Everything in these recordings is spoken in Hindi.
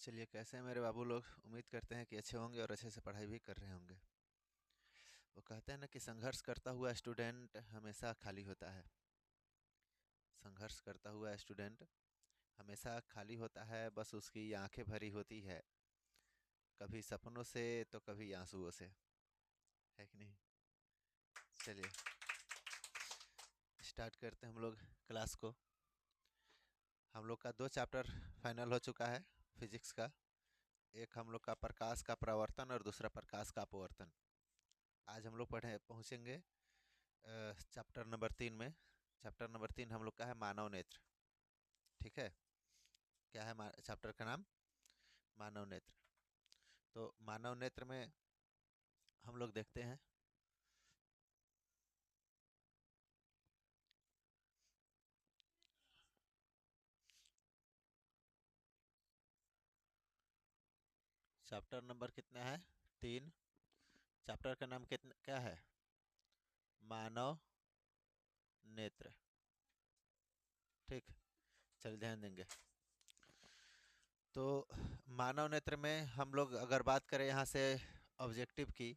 चलिए, कैसे हैं मेरे बाबू लोग? उम्मीद करते हैं कि अच्छे होंगे और अच्छे से पढ़ाई भी कर रहे होंगे। वो कहते हैं ना कि संघर्ष करता हुआ स्टूडेंट हमेशा खाली होता है। संघर्ष करता हुआ स्टूडेंट हमेशा खाली होता है, बस उसकी आंखें भरी होती है, कभी सपनों से तो कभी आंसुओं से। है कि नहीं? चलिए, स्टार्ट करते हैं हम लोग क्लास को। हम लोग का 2 चैप्टर फाइनल हो चुका है फिजिक्स का। एक हम लोग का प्रकाश का प्रवर्तन और दूसरा प्रकाश का अपवर्तन। आज हम लोग पहुँचेंगे चैप्टर नंबर 3 में। चैप्टर नंबर 3 हम लोग का है मानव नेत्र। ठीक है? क्या है चैप्टर का नाम? मानव नेत्र। तो मानव नेत्र में हम लोग देखते हैं चैप्टर नंबर कितना है? 3। चैप्टर का नाम कितना क्या है? मानव नेत्र। ठीक, चल ध्यान देंगे। तो मानव नेत्र में हम लोग अगर बात करें यहाँ से ऑब्जेक्टिव की,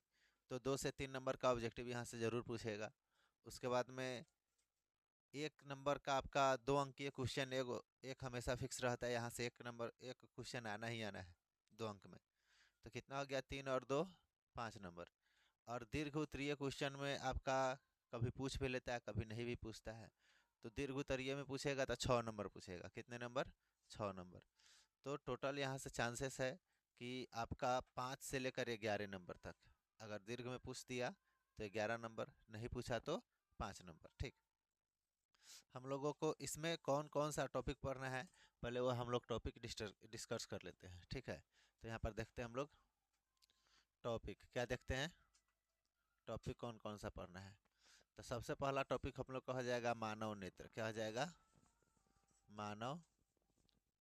तो 2 से 3 नंबर का ऑब्जेक्टिव यहाँ से ज़रूर पूछेगा। उसके बाद में 1 नंबर का आपका 2 अंकीय क्वेश्चन एक हमेशा फिक्स रहता है। यहाँ से एक क्वेश्चन आना ही आना है 2 अंक में। तो कितना हो गया? 3 और 2 5 नंबर। और दीर्घ उत्तरीय क्वेश्चन में आपका कभी पूछ भी लेता है, कभी नहीं भी पूछता है। तो दीर्घ उत्तरीय में पूछेगा तो 6 नंबर पूछेगा। कितने नंबर? 6 नंबर। तो टोटल यहाँ से चांसेस है कि आपका 5 से लेकर 11 नंबर तक। अगर दीर्घ में पूछ दिया तो 11 नंबर, नहीं पूछा तो 5 नंबर। ठीक, हम लोगों को इसमें कौन कौन सा टॉपिक पढ़ना है, पहले वो हम लोग टॉपिक डिस्कस कर लेते हैं। ठीक है? तो यहाँ पर देखते हैं हम लोग टॉपिक क्या देखते हैं, टॉपिक कौन कौन सा पढ़ना है। तो सबसे पहला टॉपिक हम लोग का हो जाएगा मानव नेत्र। क्या हो जाएगा? मानव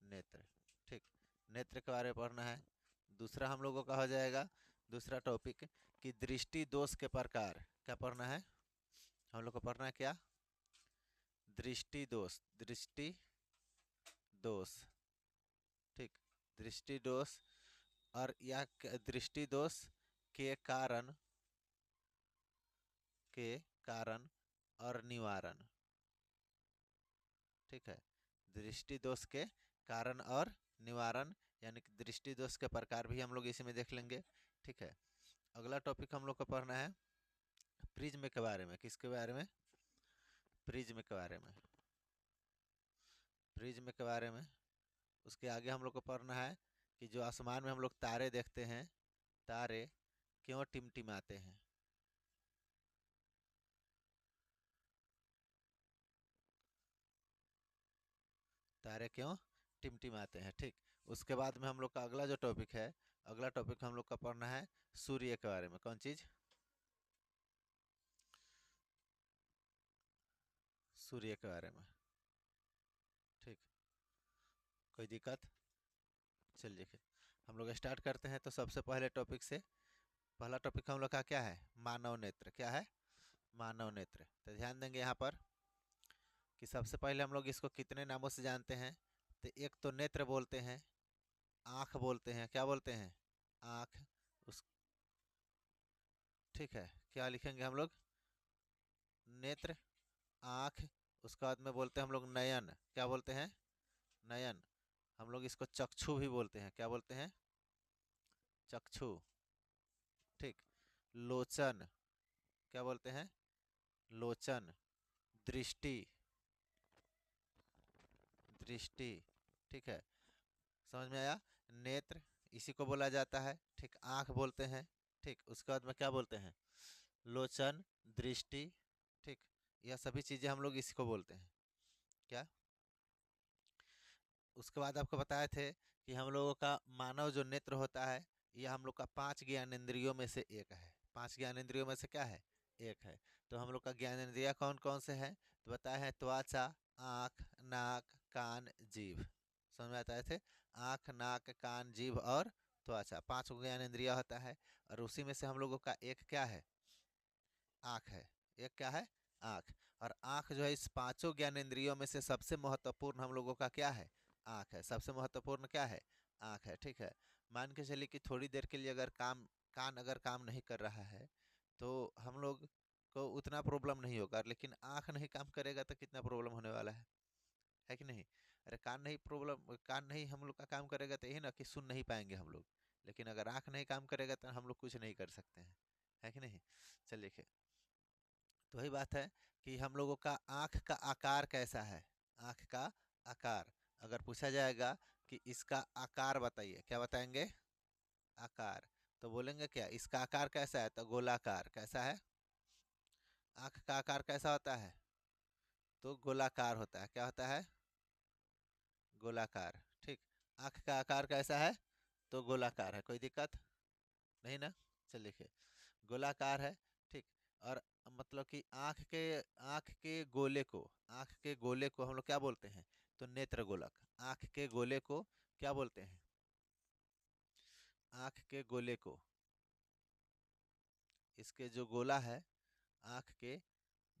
नेत्र। ठीक, नेत्र के बारे में पढ़ना है। दूसरा हम लोगों का हो जाएगा दूसरा टॉपिक कि दृष्टि दोष के प्रकार। क्या पढ़ना है हम लोग को? पढ़ना है क्या? दृष्टि दोष। दृष्टि दोष। ठीक, दृष्टि दोष और या दृष्टि दोष के कारण, के कारण और निवारण। ठीक है? दृष्टि दोष के कारण और निवारण, यानी कि दृष्टि दोष के प्रकार भी हम लोग इसी में देख लेंगे। ठीक है? अगला टॉपिक हम लोग को पढ़ना है प्रिज्म के बारे में। किसके बारे में? प्रिज्म के बारे में। प्रिज्म के बारे में। उसके आगे हम लोग को पढ़ना है कि जो आसमान में हम लोग तारे देखते हैं, तारे क्यों टिमटिमाते हैं। तारे क्यों टिमटिमाते हैं। ठीक, उसके बाद में हम लोग का अगला जो टॉपिक है, अगला टॉपिक हम लोग का पढ़ना है सूर्य के बारे में। कौन चीज? सूर्य के बारे में। ठीक, कोई दिक्कत? चलिए देखिए, हम लोग स्टार्ट करते हैं। तो सबसे पहले टॉपिक से पहला टॉपिक हम लोग का क्या है? मानव नेत्र। क्या है? मानव नेत्र। तो ध्यान देंगे यहाँ पर कि सबसे पहले हम लोग इसको कितने नामों से जानते हैं। तो एक तो नेत्र बोलते हैं, आँख बोलते हैं। क्या बोलते हैं? आँख। उस ठीक है, क्या लिखेंगे हम लोग? नेत्र, आँख। उसके बाद में बोलते हैं हम लोग नयन। क्या बोलते हैं? नयन। हम लोग इसको चक्षु भी बोलते हैं। क्या बोलते हैं? चक्षु। ठीक, लोचन। क्या बोलते हैं? लोचन। दृष्टि। दृष्टि। ठीक है, समझ में आया? नेत्र इसी को बोला जाता है। ठीक, आँख बोलते हैं। ठीक, उसके बाद में क्या बोलते हैं? लोचन, दृष्टि। ठीक, यह सभी चीज़ें हम लोग इसी को बोलते हैं। क्या? उसके बाद आपको बताए थे कि हम लोगों का मानव जो नेत्र होता है, यह हम लोग का 5 ज्ञानेंद्रियों में से एक है। 5 ज्ञानेंद्रियों में से क्या है? एक है। तो हम लोग का ज्ञानेंद्रिय कौन कौन से हैं? तो बताए हैं त्वचा, आँख, नाक, कान, जीभ। समझ में आता थे? आँख, नाक, कान, जीभ और त्वचा, 5 ज्ञानेंद्रिय होता है। और उसी में से हम लोगों का एक क्या है? आँख है। एक क्या है? आँख। और आँख जो है इस 5 ज्ञानेंद्रियों में से सबसे महत्वपूर्ण हम लोगों का क्या है? आँख है। सबसे महत्वपूर्ण क्या है? आँख है, ठीक है। मान के चलिए कि थोड़ी देर के लिए अगर कान अगर काम नहीं कर रहा है तो हम लोग को उतना प्रॉब्लम नहीं होगा, लेकिन आँख नहीं काम करेगा तो कितना प्रॉब्लम होने वाला है कि नहीं? अरे कान नहीं हम लोग का काम करेगा तो यही ना कि सुन नहीं पाएंगे हम लोग, लेकिन अगर आँख नहीं काम करेगा तो हम लोग कुछ नहीं कर सकते हैं, है कि नहीं? चलिए देखिए, तो वही बात है कि हम लोगों का आँख का आकार कैसा है। आँख का आकार अगर पूछा जाएगा कि इसका आकार बताइए, क्या बताएंगे? आकार। तो बोलेंगे क्या इसका आकार कैसा है, तो गोलाकार। कैसा है? आँख का आकार कैसा होता है? तो गोलाकार होता है। क्या होता है? गोलाकार, ठीक। आँख का आकार कैसा है? तो गोलाकार है। कोई दिक्कत नहीं ना? चलिए लिखिए, गोलाकार है, ठीक। और मतलब कि आँख के गोले को हम लोग क्या बोलते हैं? तो नेत्र गोलक। आँख के गोले को क्या बोलते हैं? आँख के गोले को, इसके जो गोला है, आँख के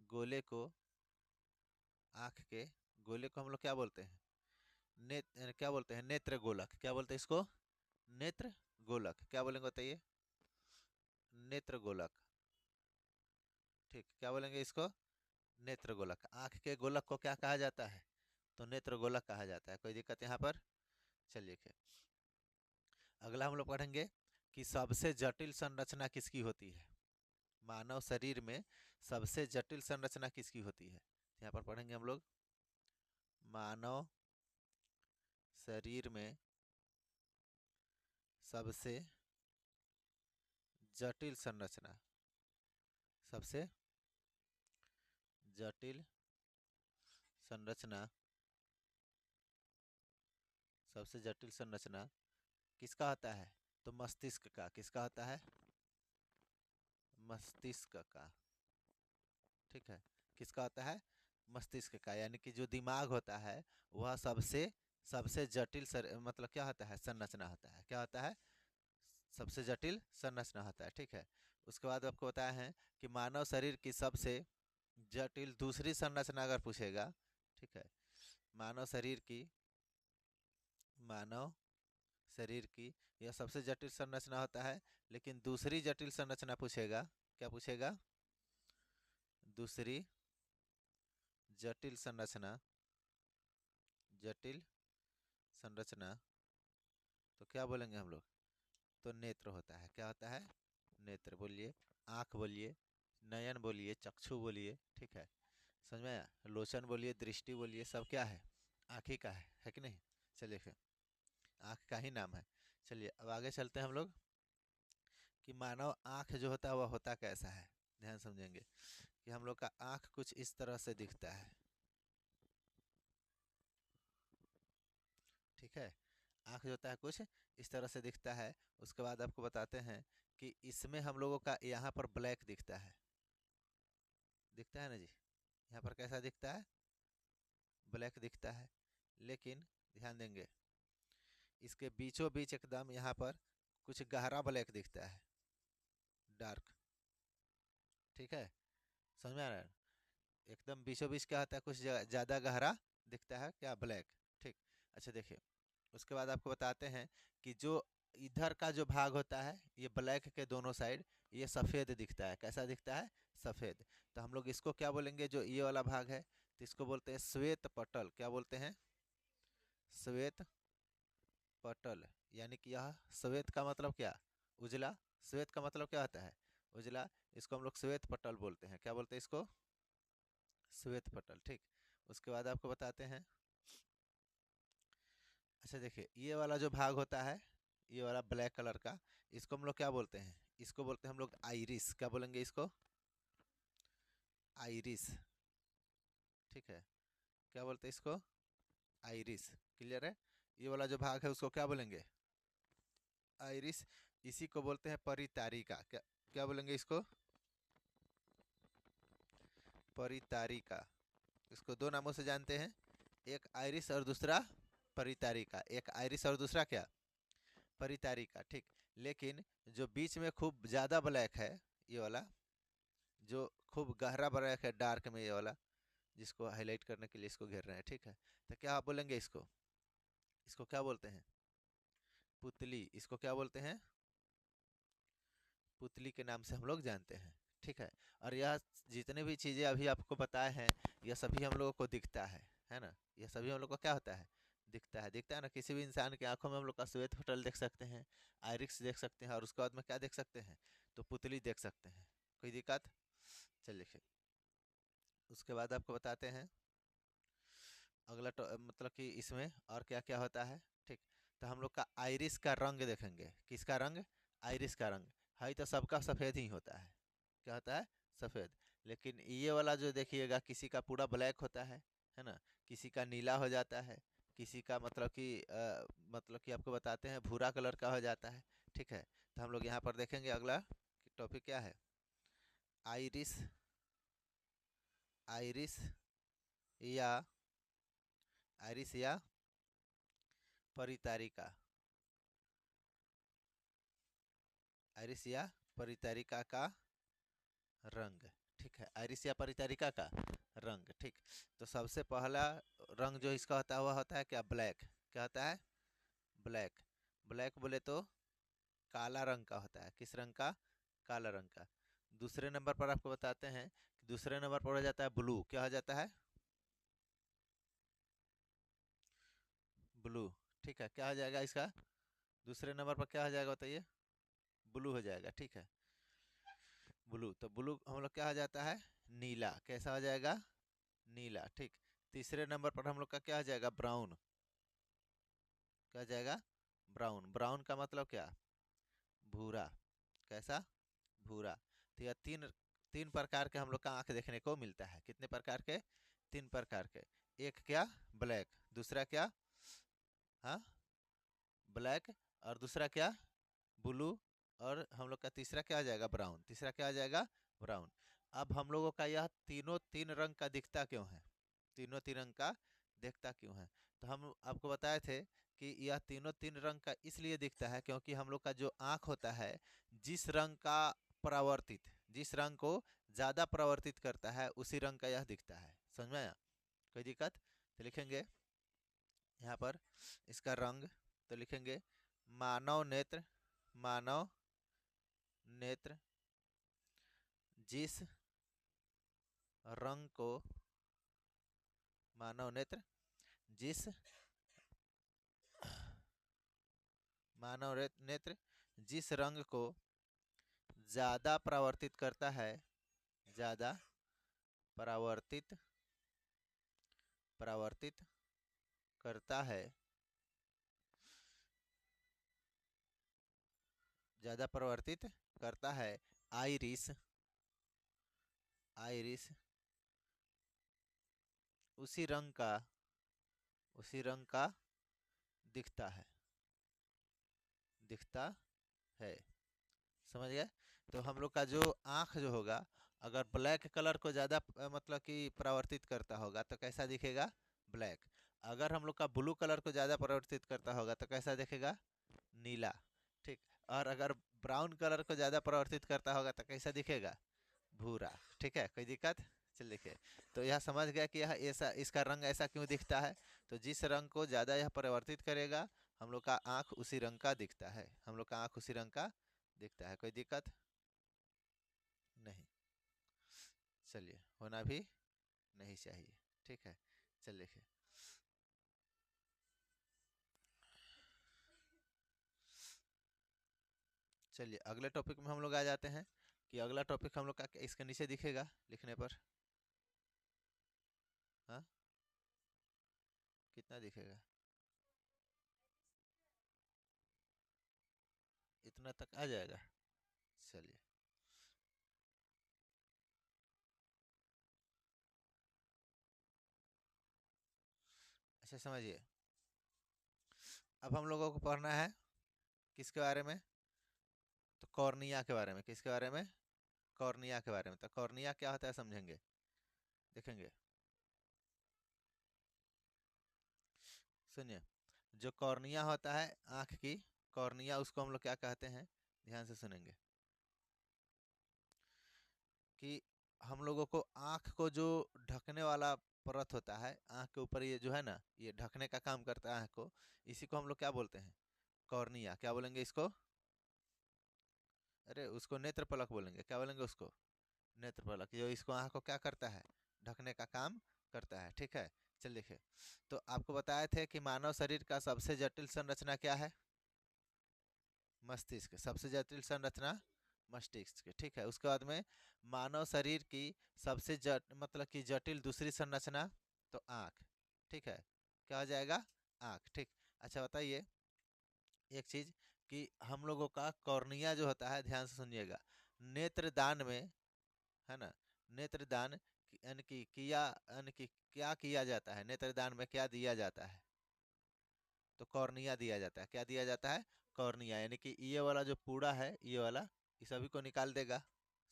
गोले को, आँख के गोले को हम लोग क्या बोलते हैं? क्या बोलते हैं? नेत्र गोलक। क्या बोलते हैं इसको? नेत्र गोलक। क्या बोलेंगे बताइए? नेत्र गोलक, ठीक। क्या बोलेंगे इसको? नेत्र गोलक। आँख के गोलक को क्या कहा जाता है? तो नेत्र गोलक कहा जाता है। कोई दिक्कत यहाँ पर? चलिए देखिए, अगला हम लोग पढ़ेंगे कि सबसे जटिल संरचना किसकी होती है। मानव शरीर में सबसे जटिल संरचना किसकी होती है? यहाँ पर पढ़ेंगे हम लोग, मानव शरीर में सबसे जटिल संरचना, सबसे जटिल संरचना, सबसे जटिल संरचना किसका होता है? तो मस्तिष्क का। किसका होता है? मस्तिष्क का, ठीक है। किसका होता है? मस्तिष्क का। यानी कि जो दिमाग होता है वह सबसे सबसे जटिल मतलब क्या होता है? संरचना होता है। क्या होता है? सबसे जटिल संरचना होता है, ठीक है। उसके बाद आपको बताया है कि मानव शरीर की सबसे जटिल दूसरी संरचना अगर पूछेगा, ठीक है, मानव शरीर की, मानव शरीर की यह सबसे जटिल संरचना होता है, लेकिन दूसरी जटिल संरचना पूछेगा, क्या पूछेगा? दूसरी जटिल संरचना, जटिल संरचना, तो क्या बोलेंगे हम लोग? तो नेत्र होता है। क्या होता है? नेत्र। बोलिए, आँख बोलिए, नयन बोलिए, चक्षु बोलिए, ठीक है। समझ में आया? लोचन बोलिए, दृष्टि बोलिए, सब क्या है? आँख ही का है कि नहीं? चलिए फिर, आँख का ही नाम है। चलिए अब आगे चलते हैं हम लोग कि मानव आँख जो होता है वह होता कैसा है। ध्यान समझेंगे कि हम लोग का आँख कुछ इस तरह से दिखता है, ठीक है। आँख जो होता है कुछ इस तरह से दिखता है। उसके बाद आपको बताते हैं कि इसमें हम लोगों का यहाँ पर ब्लैक दिखता है, दिखता है ना जी? यहाँ पर कैसा दिखता है? ब्लैक दिखता है। लेकिन ध्यान देंगे, इसके बीचों बीच एकदम यहाँ पर कुछ गहरा ब्लैक दिखता है, डार्क, ठीक है। समझ में आ रहा है? एकदम बीचों बीच क्या होता है? कुछ ज़्यादा गहरा दिखता है, क्या? ब्लैक, ठीक। अच्छा देखिए, उसके बाद आपको बताते हैं कि जो इधर का जो भाग होता है ये ब्लैक के दोनों साइड, ये सफ़ेद दिखता है। कैसा दिखता है? सफ़ेद। तो हम लोग इसको क्या बोलेंगे? जो ये वाला भाग है तो इसको बोलते हैं श्वेत पटल। क्या बोलते हैं? श्वेत पटल। यानी कि यह श्वेत का मतलब क्या? उजला। श्वेत का मतलब क्या होता है? उजला। इसको हम लोग श्वेत पटल बोलते हैं। क्या बोलते हैं इसको? श्वेत पटल, ठीक। उसके बाद आपको बताते हैं, अच्छा देखिए, ये वाला जो भाग होता है, ये वाला ब्लैक कलर का, इसको हम लोग क्या बोलते हैं? इसको बोलते हैं हम लोग आइरिस। क्या बोलेंगे इसको? आइरिस, ठीक है। क्या बोलते हैं इसको? आइरिस। क्लियर है? ये वाला जो भाग है उसको क्या बोलेंगे? आइरिस। इसी को बोलते हैं परितारिका। क्या क्या बोलेंगे इसको? परितारिका। इसको दो नामों से जानते हैं, एक आइरिस और दूसरा परितारिका। एक आइरिस और दूसरा क्या? परितारिका, ठीक। लेकिन जो बीच में खूब ज़्यादा ब्लैक है, ये वाला जो खूब गहरा ब्लैक है, डार्क में, ये वाला जिसको हाईलाइट करने के लिए इसको घेर रहे हैं, ठीक है। तो क्या आप बोलेंगे इसको? इसको क्या बोलते हैं? पुतली, इसको क्या बोलते हैं? पुतली के नाम से हम लोग जानते हैं। ठीक है। और यह जितने भी चीजें अभी आपको बताए हैं, यह सभी हम लोगों को दिखता है ना? यह सभी हम लोग को क्या होता है? दिखता है ना। किसी भी इंसान की आंखों में हम लोग का श्वेत पटल देख सकते हैं, आइरिस देख सकते हैं, और उसके बाद में क्या देख सकते हैं? तो पुतली देख सकते हैं। कोई दिक्कत? चलिए फिर उसके बाद आपको बताते हैं अगला मतलब कि इसमें और क्या क्या होता है। ठीक। तो हम लोग का आइरिस का रंग देखेंगे। किसका रंग? आइरिस का रंग। है तो सबका सफ़ेद ही होता है। क्या होता है? सफ़ेद। लेकिन ये वाला जो देखिएगा, किसी का पूरा ब्लैक होता है ना? किसी का नीला हो जाता है, किसी का मतलब कि आपको बताते हैं भूरा कलर का हो जाता है। ठीक है। तो हम लोग यहाँ पर देखेंगे अगला टॉपिक क्या है। आइरिस, आइरिस या आइरिस या परितारिका, आइरिस या परितारिका का रंग। ठीक है। आइरिस या परितारिका का रंग। ठीक। तो सबसे पहला रंग जो इसका होता है वह होता है क्या? ब्लैक। क्या होता है? ब्लैक। ब्लैक बोले तो काला रंग का होता है। किस रंग का? काला रंग का। दूसरे नंबर पर आपको बताते हैं कि दूसरे नंबर पर हो जाता है ब्लू। क्या हो जाता है? ब्लू। ठीक है। क्या हो जाएगा इसका? दूसरे नंबर पर क्या हो जाएगा बताइए? ब्लू हो जाएगा। ठीक है। ब्लू। तो ब्लू हम लोग क्या हो जाता है? नीला। कैसा हो जाएगा? नीला। ठीक। तीसरे नंबर पर हम लोग का क्या हो जाएगा? ब्राउन। क्या हो जाएगा? ब्राउन। ब्राउन का मतलब क्या? भूरा। कैसा? भूरा। तो यह तीन तीन प्रकार के हम लोग का आंख देखने को मिलता है। कितने प्रकार के? तीन प्रकार के। एक क्या? ब्लैक। दूसरा क्या? हाँ, ब्लैक। और दूसरा क्या? ब्लू। और हम लोग का तीसरा क्या आ जाएगा? ब्राउन। तीसरा क्या आ जाएगा? ब्राउन। अब हम लोगों का यह तीनों तीन रंग का दिखता क्यों है? तीनों तीन रंग का दिखता क्यों है? तो हम आपको बताए थे कि यह तीनों तीन रंग का इसलिए दिखता है क्योंकि हम लोग का जो आँख होता है, जिस रंग का परावर्तित, जिस रंग को ज़्यादा परावर्तित करता है उसी रंग का यह दिखता है। समझ में आया? कोई दिक्कत? तो लिखेंगे यहाँ पर इसका रंग। तो लिखेंगे मानव नेत्र, मानव नेत्र जिस रंग को, मानव नेत्र जिस, मानव नेत्र जिस रंग को ज्यादा परावर्तित करता है, ज्यादा परावर्तित परावर्तित करता है, ज्यादा परावर्तित करता है, आइरिस, आइरिस उसी रंग का, उसी रंग का दिखता है, दिखता है। समझ गए? तो हम लोग का जो आँख जो होगा, अगर ब्लैक कलर को ज़्यादा मतलब कि परावर्तित करता होगा तो कैसा दिखेगा? ब्लैक। अगर हम लोग का ब्लू कलर को ज़्यादा परावर्तित करता होगा तो कैसा दिखेगा? नीला। ठीक। और अगर ब्राउन कलर को ज़्यादा परावर्तित करता होगा तो कैसा दिखेगा? भूरा। ठीक है। कोई दिक्कत? चल देखिए। तो यह समझ गया कि यह ऐसा, इसका रंग ऐसा क्यों दिखता है। तो जिस रंग को ज़्यादा यह परिवर्तित करेगा, हम लोग का आँख उसी रंग का दिखता है। हम लोग का आँख उसी रंग का दिखता है। कोई दिक्कत नहीं? चलिए, होना भी नहीं चाहिए। ठीक है। चल देखिए। चलिए अगले टॉपिक में हम लोग आ जाते हैं कि अगला टॉपिक हम लोग का इसके नीचे दिखेगा लिखने पर। हाँ, कितना दिखेगा? इतना तक आ जाएगा। चलिए। अच्छा समझिए। अब हम लोगों को पढ़ना है किसके बारे में? तो कॉर्निया के बारे में। किसके बारे में? कॉर्निया के बारे में। तो कॉर्निया क्या होता है समझेंगे, देखेंगे। सुनिए, जो कॉर्निया होता है आँख की, कॉर्निया उसको हम लोग क्या कहते हैं? ध्यान से सुनेंगे कि हम लोगों को आँख को जो ढकने वाला परत होता है, आँख के ऊपर ये जो है ना, ये ढकने का काम करता है आँख को, इसी को हम लोग क्या बोलते हैं? कॉर्निया, क्या बोलेंगे इसको? अरे उसको नेत्र पलक बोलेंगे, क्या बोलेंगे उसको? नेत्र पलक, जो इसको आँख को क्या करता है, ढकने का काम करता है। ठीक है, चल देखिए, तो आपको बताए थे कि मानव शरीर का सबसे जटिल संरचना क्या है? मस्तिष्क। सबसे जटिल संरचना मस्तिष्क। ठीक है, उसके बाद में मानव शरीर की सबसे मतलब कि जटिल दूसरी संरचना, तो आँख। ठीक है, क्या हो जाएगा? आँख। ठीक। अच्छा बताइए एक चीज, कि हम लोगों का कॉर्निया जो होता है, ध्यान से सुनिएगा, नेत्रदान में, है ना, नेत्रदान यानी कि किया, यानी कि क्या किया जाता है, नेत्रदान में क्या दिया जाता है? तो कॉर्निया दिया जाता है। क्या दिया जाता है? कॉर्निया, यानी कि ये वाला जो पूरा है, ये वाला, ये सभी को निकाल देगा।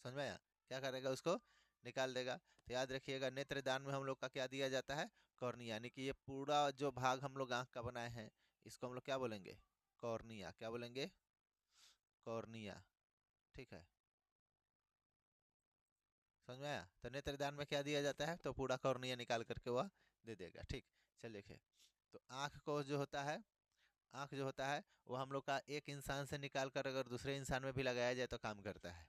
समझ में आया? क्या करेगा? उसको निकाल देगा। तो याद रखिएगा, नेत्रदान में हम लोग का क्या दिया जाता है? कॉर्निया, यानी कि ये पूरा जो भाग हम लोग आँख का बनाए हैं, इसको हम लोग क्या बोलेंगे? कॉर्निया। क्या बोलेंगे? कॉर्निया। ठीक है, समझ में आया? तो नेत्रदान में क्या दिया जाता है? तो पूरा कॉर्निया निकाल करके वह दे देगा। ठीक। चलिए देखिए, तो आँख को जो होता है, आँख जो होता है वो हम लोग का एक इंसान से निकाल कर अगर दूसरे इंसान में भी लगाया जाए तो काम करता है।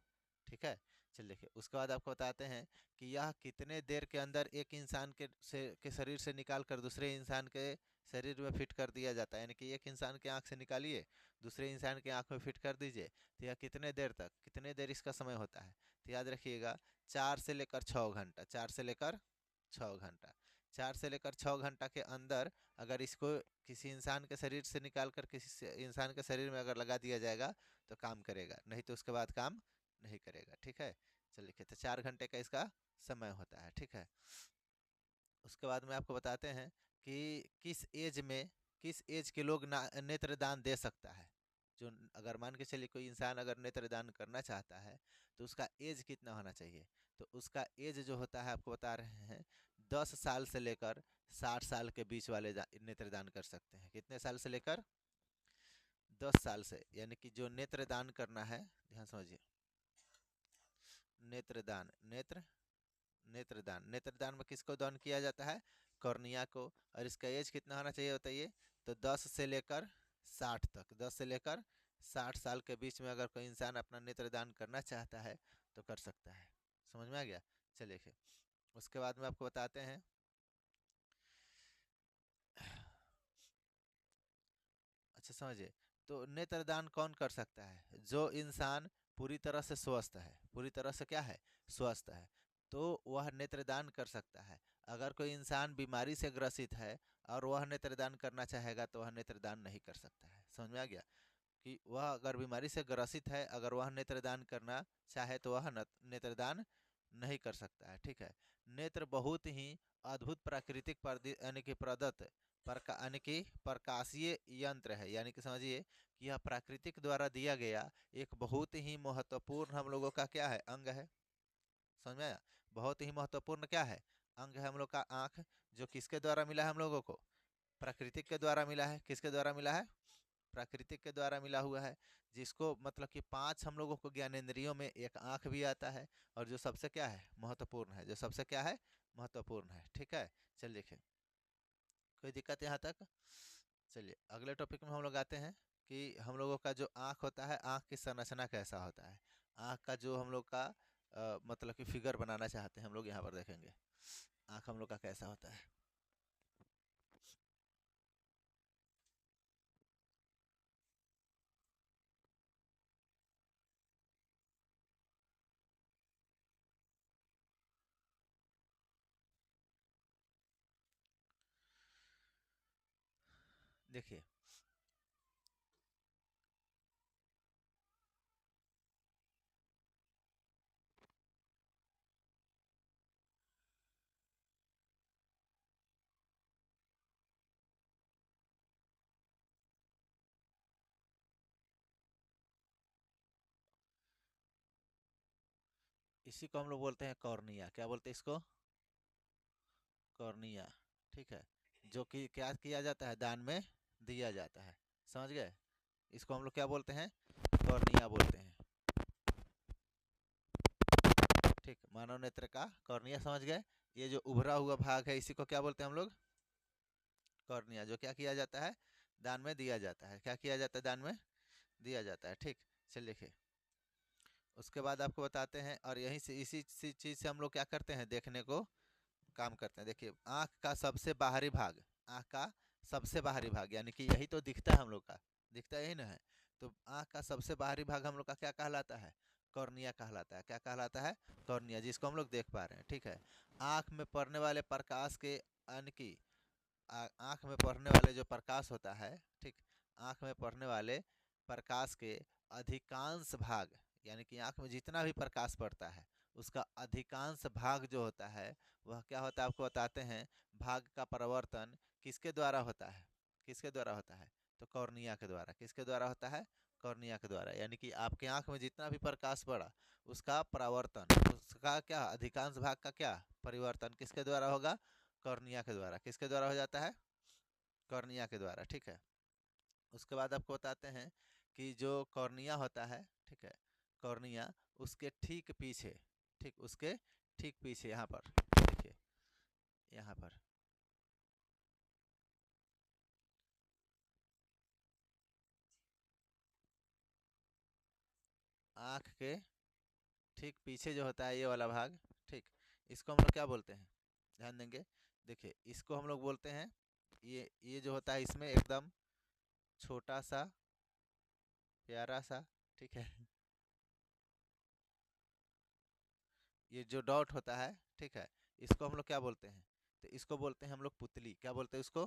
ठीक है, चलिए देखिए, उसके बाद आपको बताते हैं कि यह कितने देर के अंदर एक इंसान के शरीर से निकाल कर दूसरे इंसान के शरीर में फिट कर दिया जाता है। यानी कि एक इंसान के आँख से निकालिए, दूसरे इंसान के आँख में फिट कर दीजिए, तो यह कितने देर तक, कितने देर इसका समय होता है? तो याद रखिएगा, 4 से लेकर 6 घंटा, 4 से लेकर 6 घंटा, 4 से लेकर 6 घंटा के अंदर अगर इसको किसी इंसान के शरीर से निकाल कर किसी इंसान के शरीर में अगर लगा दिया जाएगा तो काम करेगा, नहीं तो उसके बाद काम नहीं करेगा। ठीक है, चलिए लिखिए, तो 4 घंटे का इसका समय होता है। ठीक है, उसके बाद में आपको बताते हैं कि किस एज के लोग नेत्रदान दे सकता है। जो अगर मान के चलिए कोई इंसान अगर नेत्रदान करना चाहता है तो उसका एज कितना होना चाहिए? तो उसका एज जो होता है आपको बता रहे हैं, 10 साल से लेकर 60 साल के बीच वाले नेत्रदान कर सकते हैं। कितने साल से लेकर? 10 साल से। यानी कि जो नेत्रदान करना है, ध्यान समझिए, नेत्रदान, नेत्रदान में किसको दान किया जाता है? कॉर्निया को। और इसका एज कितना होना चाहिए बताइए? तो 10 से लेकर 60 तक, 10 से लेकर 60 साल के बीच में अगर कोई इंसान अपना नेत्रदान करना चाहता है तो कर सकता है। समझ में आ गया? चलिए फिर उसके बाद में आपको बताते हैं, अच्छा समझिए, तो नेत्रदान कौन कर सकता है? जो इंसान पूरी तरह से स्वस्थ है, पूरी तरह से क्या है? स्वस्थ है, तो वह नेत्रदान कर सकता है। अगर कोई इंसान बीमारी से ग्रसित है और वह नेत्रदान करना चाहेगा तो वह नेत्रदान नहीं कर सकता है। समझ में आ गया? कि वह अगर बीमारी से ग्रसित है, अगर वह नेत्रदान करना चाहे तो वह नेत्रदान नहीं कर सकता है। ठीक है, नेत्र बहुत ही अद्भुत प्राकृतिक यानी कि प्रदत्त यानी कि प्रकाशीय यंत्र है। यानी कि समझिए कि यह प्राकृतिक द्वारा दिया गया एक बहुत ही महत्वपूर्ण हम लोगों का क्या है? अंग है। समझ में आया? बहुत ही महत्वपूर्ण क्या है? अंग है हम लोग का आँख, जो किसके द्वारा मिला है हम लोगों को? प्राकृतिक के द्वारा मिला है। किसके द्वारा मिला है? प्राकृतिक के द्वारा मिला हुआ है, जिसको मतलब कि 5 हम लोगों को ज्ञानेंद्रियों में एक आँख भी आता है, और जो सबसे क्या है? महत्वपूर्ण है। जो सबसे क्या है? महत्वपूर्ण है। ठीक है, चलिए देखिए, कोई दिक्कत यहाँ तक? चलिए अगले टॉपिक में हम लोग आते हैं कि हम लोगों का जो आँख होता है, आँख की संरचना कैसा होता है। आँख का जो हम लोग का मतलब कि फिगर बनाना चाहते हैं हम लोग, यहाँ पर देखेंगे आँख हम लोग का कैसा होता है। देखिए, इसी को हम लोग बोलते हैं कॉर्निया। क्या बोलते हैं इसको? कॉर्निया। ठीक है, जो कि क्या किया जाता है? दान में दिया जाता है। समझ गए? इसको हम लोग क्या बोलते हैं? कॉर्निया बोलते हैं। ठीक, मानव नेत्र का कॉर्निया, समझ गए? ये जो उभरा हुआ भाग है इसी को क्या बोलते हैं हम लोग? कॉर्निया। जो क्या किया जाता है? दान में दिया जाता है। क्या किया जाता है? दान में दिया जाता है। ठीक, चलिए लिखिए। उसके बाद आपको बताते हैं, और यहीं से इसी चीज से हम लोग क्या करते हैं, देखने को काम करते हैं। देखिए, आँख का सबसे बाहरी भाग, आँख का सबसे बाहरी भाग, यानी कि यही तो दिखता है हम लोग का, दिखता यही ना है। तो आँख का सबसे बाहरी भाग हम लोग का क्या कहलाता है? कॉर्निया कहलाता है। क्या कहलाता है? कॉर्निया, जिसको हम लोग देख पा रहे हैं। ठीक है। आँख में पड़ने वाले प्रकाश के अन की आँख में पड़ने वाले जो प्रकाश होता है, ठीक, आँख में पड़ने वाले प्रकाश के अधिकांश भाग, यानी कि आँख में जितना भी प्रकाश पड़ता है उसका अधिकांश भाग जो होता है वह क्या होता है, आपको बताते हैं। भाग का परिवर्तन किसके द्वारा होता है? किसके द्वारा होता है? तो कॉर्निया के द्वारा। किसके द्वारा होता है? कॉर्निया के द्वारा। यानी कि आपके आँख में जितना भी प्रकाश पड़ा उसका परावर्तन, उसका क्या, अधिकांश भाग का क्या परिवर्तन किसके द्वारा होगा? कॉर्निया के द्वारा। किसके द्वारा हो जाता है? कॉर्निया के द्वारा। ठीक है। उसके बाद आपको बताते हैं कि जो कॉर्निया होता है, ठीक है, कॉर्निया उसके ठीक पीछे, ठीक उसके ठीक पीछे यहाँ पर देखिए, यहाँ पर आँख के ठीक पीछे जो होता है ये वाला भाग, ठीक, इसको हम लोग क्या बोलते हैं? ध्यान देंगे। देखिए, इसको हम लोग बोलते हैं, ये जो होता है इसमें एकदम छोटा सा प्यारा सा, ठीक है, ये जो डॉट होता है, ठीक है, इसको हम लोग क्या बोलते हैं? तो इसको बोलते हैं हम लोग पुतली। क्या बोलते हैं उसको?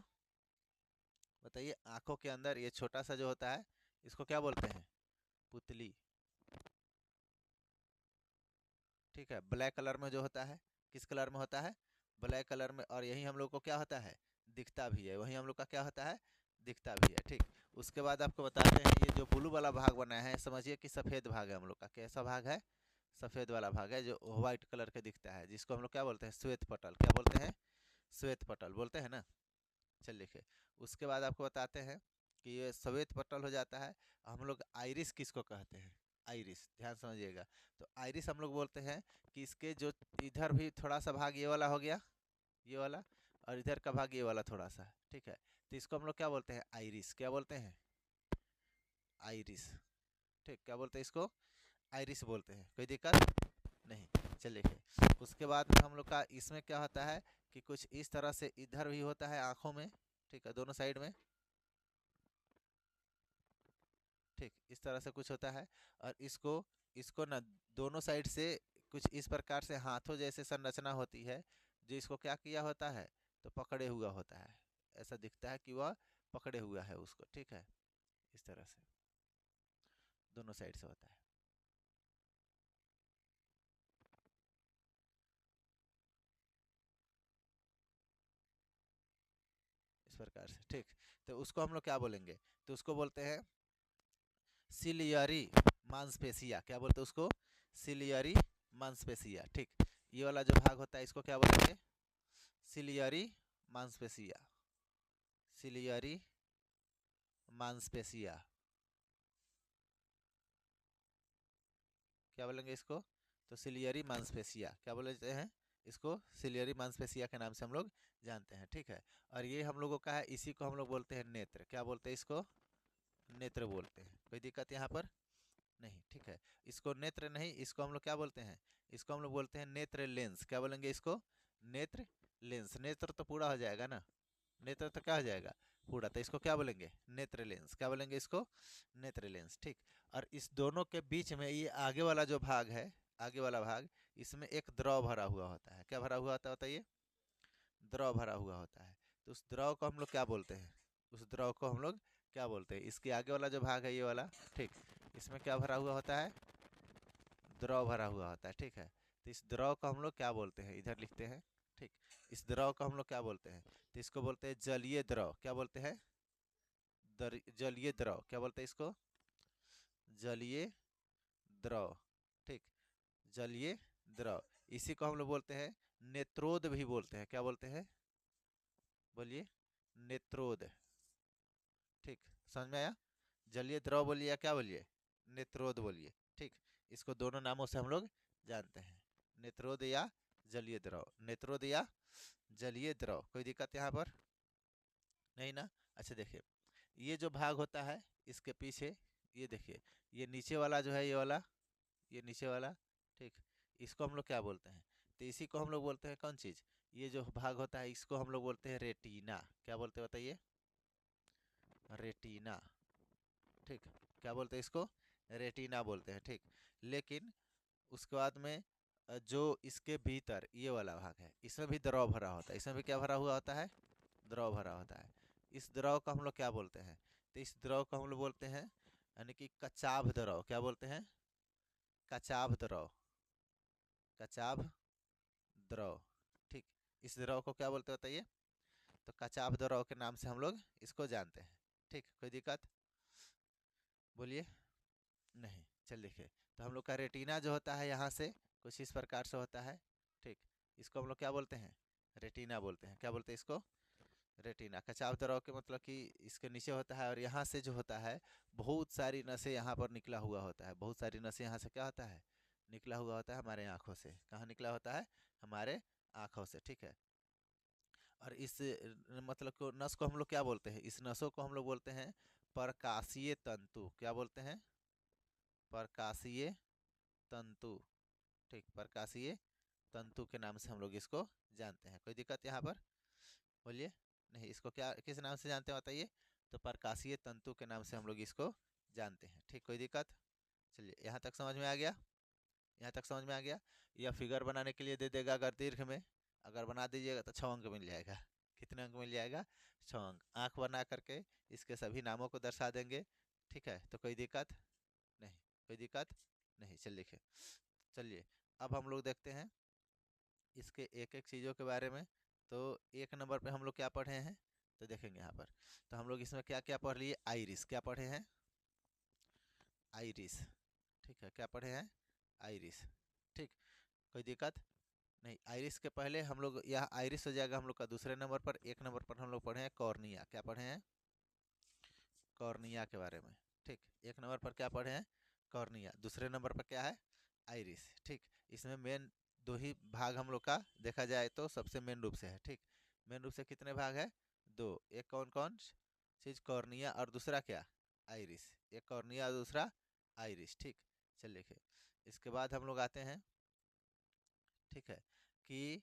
बताइए। आंखों के अंदर ये छोटा सा जो होता है इसको क्या बोलते हैं? पुतली। ठीक है। ब्लैक कलर में जो होता है, किस कलर में होता है? ब्लैक कलर में। और यही हम लोग को क्या होता है? दिखता भी है। वही हम लोग का क्या होता है? दिखता भी है। ठीक। उसके बाद आपको बताते हैं, ये जो ब्लू वाला भाग बना है, समझिए कि सफ़ेद भाग है हम लोग का। कैसा भाग है? सफ़ेद वाला भाग है, जो व्हाइट कलर के दिखता है, जिसको हम लोग क्या बोलते हैं? श्वेत पटल। क्या बोलते हैं? श्वेत पटल बोलते हैं ना। चल लिखे। उसके बाद आपको बताते हैं कि ये श्वेत पटल हो जाता है। हम लोग आइरिस किसको कहते हैं? आइरिस, ध्यान समझिएगा। तो आइरिस हम लोग बोलते हैं कि इसके जो इधर भी थोड़ा सा भाग ये वाला हो गया, ये वाला, और इधर का भाग ये वाला थोड़ा सा, ठीक है, तो इसको हम लोग क्या बोलते हैं? आइरिस। क्या बोलते हैं? आइरिस। ठीक, क्या बोलते हैं इसको? आइरिस बोलते हैं। कोई दिक्कत नहीं। चलिए। उसके बाद में हम लोग का इसमें क्या होता है कि कुछ इस तरह से इधर भी होता है आँखों में, ठीक है, दोनों साइड में, ठीक, इस तरह से कुछ होता है। और इसको इसको ना दोनों साइड से कुछ इस प्रकार से हाथों जैसे संरचना होती है, जो इसको क्या किया होता है, तो पकड़े हुआ होता है। ऐसा दिखता है कि वह पकड़े हुआ है उसको। ठीक है, इस तरह से दोनों साइड से होता है, इस प्रकार से। ठीक, तो उसको हम लोग क्या बोलेंगे? तो उसको बोलते हैं सिलियरी मांसपेशिया। क्या बोलते हैं उसको? सिलियरी मांसपेशिया। ठीक, ये वाला जो भाग होता है इसको क्या बोलेंगे? सिलियरी मांसपेशिया। सिलियरी मांसपेशिया। क्या बोलेंगे इसको? तो सिलियरी मांसपेशिया। क्या बोलते हैं इसको? सिलियरी मांसपेशिया के नाम से हम लोग जानते हैं। ठीक है। और ये हम लोगों का है, इसी को हम लोग बोलते हैं नेत्र। क्या बोलते हैं इसको? नेत्र बोलते हैं। कोई दिक्कत यहाँ पर नहीं। ठीक है। इसको नेत्र नहीं, इसको हम लोग क्या बोलते हैं? इसको हम लोग बोलते हैं नेत्र लेंस। क्या बोलेंगे इसको? नेत्र लेंस। नेत्र तो पूरा हो जाएगा ना, नेत्र तो क्या हो जाएगा? पूरा। तो इसको क्या बोलेंगे? नेत्र लेंस। क्या बोलेंगे इसको? नेत्र लेंस। ठीक। और इस दोनों के बीच में ये आगे वाला जो भाग है, आगे वाला भाग, इसमें एक द्रव भरा हुआ होता है। क्या भरा हुआ होता है बताइए? द्रव भरा हुआ होता है। तो उस द्रव को हम लोग क्या बोलते हैं? उस द्रव को हम लोग क्या बोलते हैं? इसके आगे वाला जो भाग है ये वाला, ठीक, इसमें क्या भरा हुआ होता है? द्रव भरा हुआ होता है। ठीक है। तो इस द्रव को हम लोग क्या बोलते हैं? इधर लिखते हैं। ठीक। इस द्रव को हम लोग क्या बोलते हैं? तो इसको बोलते हैं जलीय द्रव। क्या बोलते हैं? जलीय द्रव। क्या बोलते हैं इसको? जलीय द्रव। ठीक, जलीय द्रव। इसी को हम लोग बोलते हैं नेत्रोद भी बोलते हैं। क्या बोलते हैं? बोलिए। नेत्रोद। ठीक, समझ में आया? जलीय द्रव बोलिए या क्या बोलिए? नेत्रोद बोलिए। ठीक, इसको दोनों नामों से हम लोग जानते हैं, नेत्रोद या जलीय द्रव। नेत्रोद या जलीय द्रव। कोई दिक्कत यहाँ पर नहीं ना? अच्छा देखिए, ये जो भाग होता है इसके पीछे, ये देखिए, ये नीचे वाला जो है, ये वाला, ये नीचे वाला, ठीक, इसको हम लोग क्या बोलते हैं? तो इसी को हम लोग बोलते हैं कौन चीज़? ये जो भाग होता है इसको हम लोग बोलते हैं रेटिना। क्या बोलते हैं बताइए? रेटिना। ठीक, क्या बोलते हैं इसको? रेटिना बोलते हैं। ठीक, लेकिन उसके बाद में जो इसके भीतर ये वाला भाग है, इसमें भी द्रव भरा होता है। इसमें भी क्या भरा हुआ होता है? द्रव भरा होता है। इस द्रव को हम लोग क्या बोलते हैं? तो इस द्रव को हम लोग बोलते हैं, यानी कि कचाभ द्रव। क्या बोलते हैं? कचाभ द्रव। कचाभ द्रव। ठीक, इस द्रव को क्या बोलते हैं बताइए? तो कचाभ द्रव के नाम से हम लोग इसको जानते हैं। ठीक, कोई दिक्कत? बोलिए। नहीं, चल देखिए, तो हम लोग का रेटिना जो होता है यहाँ से कुछ इस प्रकार से होता है। ठीक, इसको हम लोग क्या बोलते हैं? रेटिना बोलते हैं। क्या बोलते हैं इसको? रेटिना। कचाव द्रव के मतलब कि इसके नीचे होता है, और यहाँ से जो होता है बहुत सारी नसें यहाँ पर निकला हुआ होता है। बहुत सारी नसें यहाँ से क्या होता है? निकला हुआ होता है हमारे आँखों से। कहाँ निकला होता है? हमारे आँखों से। ठीक है, और इस मतलब को नस को हम लोग क्या बोलते हैं? इस नसों को हम लोग बोलते हैं प्रकाशीय तंतु। क्या बोलते हैं? प्रकाशीय तंतु। ठीक, प्रकाशीय तंतु के नाम से हम लोग इसको जानते हैं। कोई दिक्कत यहाँ पर? बोलिए। नहीं, इसको क्या किस नाम से जानते हैं बताइए? तो प्रकाशीय तंतु के नाम से हम लोग इसको जानते हैं। ठीक, कोई दिक्कत? चलिए, यहाँ तक समझ में आ गया? यहाँ तक समझ में आ गया? यह फिगर बनाने के लिए दे देगा अगर दीर्घ में, अगर बना दीजिएगा तो 6 अंक मिल जाएगा। कितने अंक मिल जाएगा? 6 अंक। आँख बना करके इसके सभी नामों को दर्शा देंगे। ठीक है, तो कोई दिक्कत नहीं? कोई दिक्कत नहीं? चल लिखे। चलिए, अब हम लोग देखते हैं इसके एक एक चीज़ों के बारे में। तो 1 नंबर पे हम लोग क्या पढ़े हैं? तो देखेंगे यहाँ पर, तो हम लोग इसमें क्या क्या पढ़ लिए? आइरिस। क्या पढ़े हैं? आइरिस। ठीक है, क्या पढ़े हैं? आइरिस। ठीक, कोई दिक्कत नहीं? आइरिस के पहले हम लोग, यह आइरिस हो जाएगा हम लोग का दूसरे नंबर पर। 1 नंबर पर हम लोग पढ़े हैं कॉर्निया। क्या पढ़े हैं? कॉर्निया के बारे में। ठीक, 1 नंबर पर क्या पढ़े हैं? कॉर्निया। दूसरे नंबर पर क्या है? आइरिस। ठीक, इसमें मेन दो ही भाग हम लोग का देखा जाए तो सबसे मेन रूप से है। ठीक, मेन रूप से कितने भाग है? 2। एक कौन कौन चीज? कॉर्निया, और दूसरा क्या? आइरिस। एक कॉर्निया और दूसरा आइरिस। ठीक, चल लिखे। इसके बाद हम लोग आते हैं, ठीक है, कि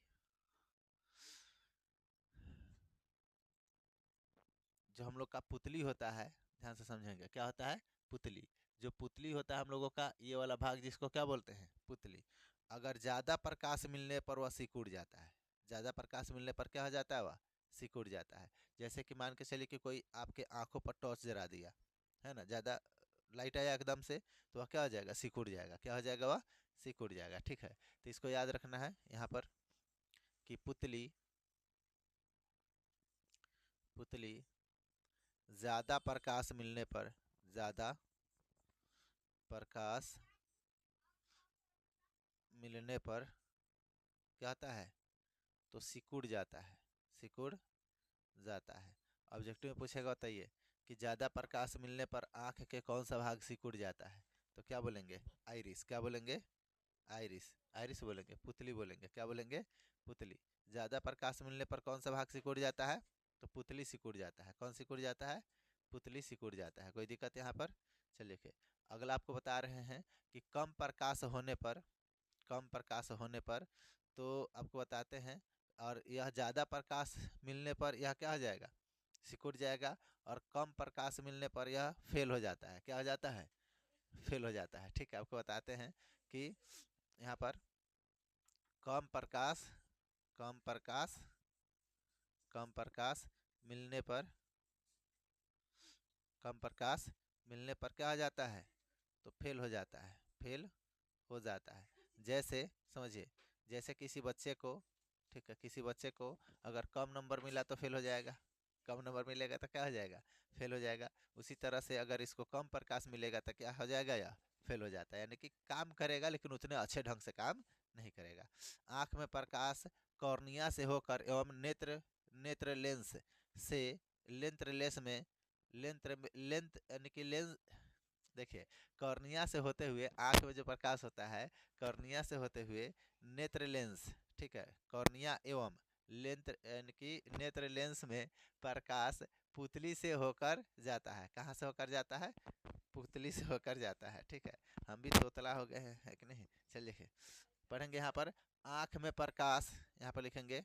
जो हम लोग का पुतली होता है, ध्यान से समझेंगे, क्या होता है? पुतली। जो पुतली होता है हम लोगों का, ये वाला भाग जिसको क्या बोलते हैं? पुतली। अगर ज़्यादा प्रकाश मिलने पर वह सिकुड़ जाता है। ज़्यादा प्रकाश मिलने पर क्या हो जाता है? वह सिकुड़ जाता है। जैसे कि मान के चलिए कि कोई आपके आंखों पर टॉर्च जला दिया, है ना, ज़्यादा लाइट आया एकदम से, तो वह क्या हो जाएगा? सिकुड़ जाएगा। क्या हो जाएगा? वह सिकुड़ जाएगा। ठीक है, तो इसको याद रखना है यहाँ पर कि पुतली, पुतली ज़्यादा प्रकाश मिलने पर, ज़्यादा प्रकाश मिलने पर क्या होता है? तो सिकुड़ जाता है। सिकुड़ जाता है। ऑब्जेक्टिव में पूछेगा, बताइए कि ज़्यादा प्रकाश मिलने पर आँख के कौन सा भाग सिकुड़ जाता है? तो क्या बोलेंगे? आइरिस। क्या बोलेंगे? आइरिस। आइरिस बोलेंगे। पुतली बोलेंगे। क्या बोलेंगे? पुतली। ज़्यादा प्रकाश मिलने पर कौन सा भाग सिकुड़ जाता है? तो पुतली सिकुड़ जाता है। कौन सिकुड़ जाता है? पुतली सिकुड़ जाता है। कोई दिक्कत यहाँ पर? चलिए, अगला आपको बता रहे हैं कि कम प्रकाश होने पर, कम प्रकाश होने पर, तो आपको बताते हैं, और यह ज़्यादा प्रकाश मिलने पर यह क्या हो जाएगा? सिकुड़ जाएगा। और कम प्रकाश मिलने पर यह फेल हो जाता है। क्या हो जाता है? फेल हो जाता है। ठीक है, आपको बताते हैं कि यहाँ पर कम प्रकाश, कम प्रकाश, कम प्रकाश मिलने पर, कम प्रकाश मिलने पर क्या हो जाता है? तो फेल हो जाता है। फेल हो जाता है। जैसे समझिए, जैसे किसी बच्चे को, ठीक है, किसी बच्चे को अगर कम नंबर मिला तो फेल हो जाएगा। कम नंबर मिलेगा तो क्या हो जाएगा? फेल हो जाएगा। उसी तरह से अगर इसको कम प्रकाश मिलेगा तो क्या हो जाएगा? या फेल हो जाता है। यानी कि काम करेगा लेकिन उतने अच्छे ढंग से काम नहीं करेगा। आँख में प्रकाश कॉर्निया से होकर एवं नेत्र, नेत्र लेंस से, लेंत्र लेंस में, लेंत्र लेंथ यानी कि लेंस, देखिए, कॉर्निया से होते हुए आँख में जो प्रकाश होता है, कॉर्निया से होते हुए नेत्र लेंस, ठीक है, कॉर्निया एवं लेंत्र यानी कि नेत्र लेंस में प्रकाश पुतली से होकर जाता है। कहाँ से होकर जाता है? पुतली से होकर जाता है। ठीक है, हम भी तोतला हो गए हैं, है कि नहीं? चलिए लिखिए, पढ़ेंगे यहाँ पर आँख में प्रकाश, यहाँ पर लिखेंगे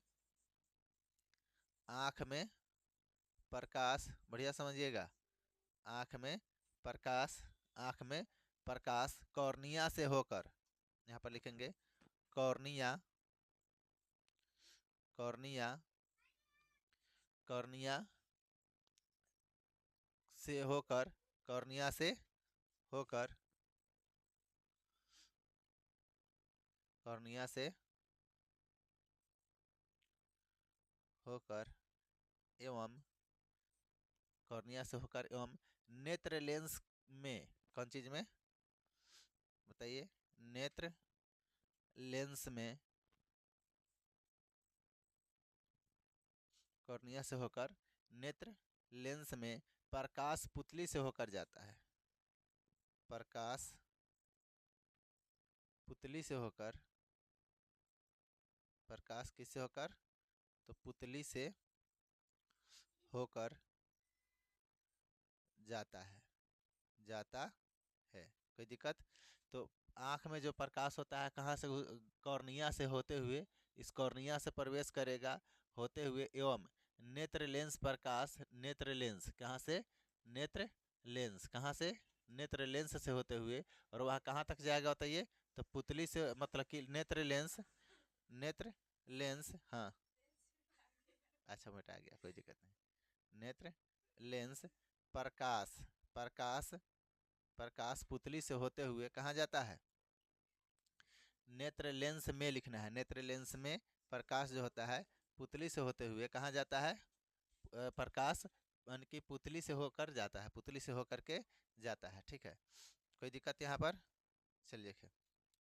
आँख में प्रकाश, बढ़िया समझिएगा, आँख में प्रकाश, आँख में प्रकाश कॉर्निया से होकर, यहाँ पर लिखेंगे कॉर्निया, कॉर्निया, कॉर्निया से होकर, कॉर्निया से होकर, कॉर्निया से होकर एवं, कॉर्निया से होकर एवं नेत्र लेंस में, कौन चीज में बताइए? नेत्र लेंस में, कॉर्निया से होकर नेत्र लेंस में प्रकाश पुतली से होकर जाता है। प्रकाश पुतली से होकर, प्रकाश किससे होकर? तो पुतली से होकर जाता है, जाता है। कोई दिक्कत? तो आँख में जो प्रकाश होता है कहाँ से? कॉर्निया से होते हुए, इस कॉर्निया से प्रवेश करेगा होते हुए एवं नेत्र लेंस प्रकाश, नेत्र लेंस कहाँ से? नेत्र लेंस कहाँ से? नेत्र लेंस से होते हुए, और वह कहाँ तक जाएगा बताइए? तो पुतली से, मतलब कि नेत्र लेंस, नेत्र लेंस, हाँ अच्छा मिटा गया, कोई दिक्कत नहीं। नेत्र लेंस प्रकाश, प्रकाश, प्रकाश पुतली से होते हुए कहाँ जाता है? नेत्र लेंस में लिखना है, नेत्र लेंस में प्रकाश जो होता है पुतली से होते हुए कहाँ जाता है? प्रकाश यानी कि पुतली से होकर जाता है, पुतली से होकर के जाता है। ठीक है, कोई दिक्कत यहाँ पर? चलिए देखिए,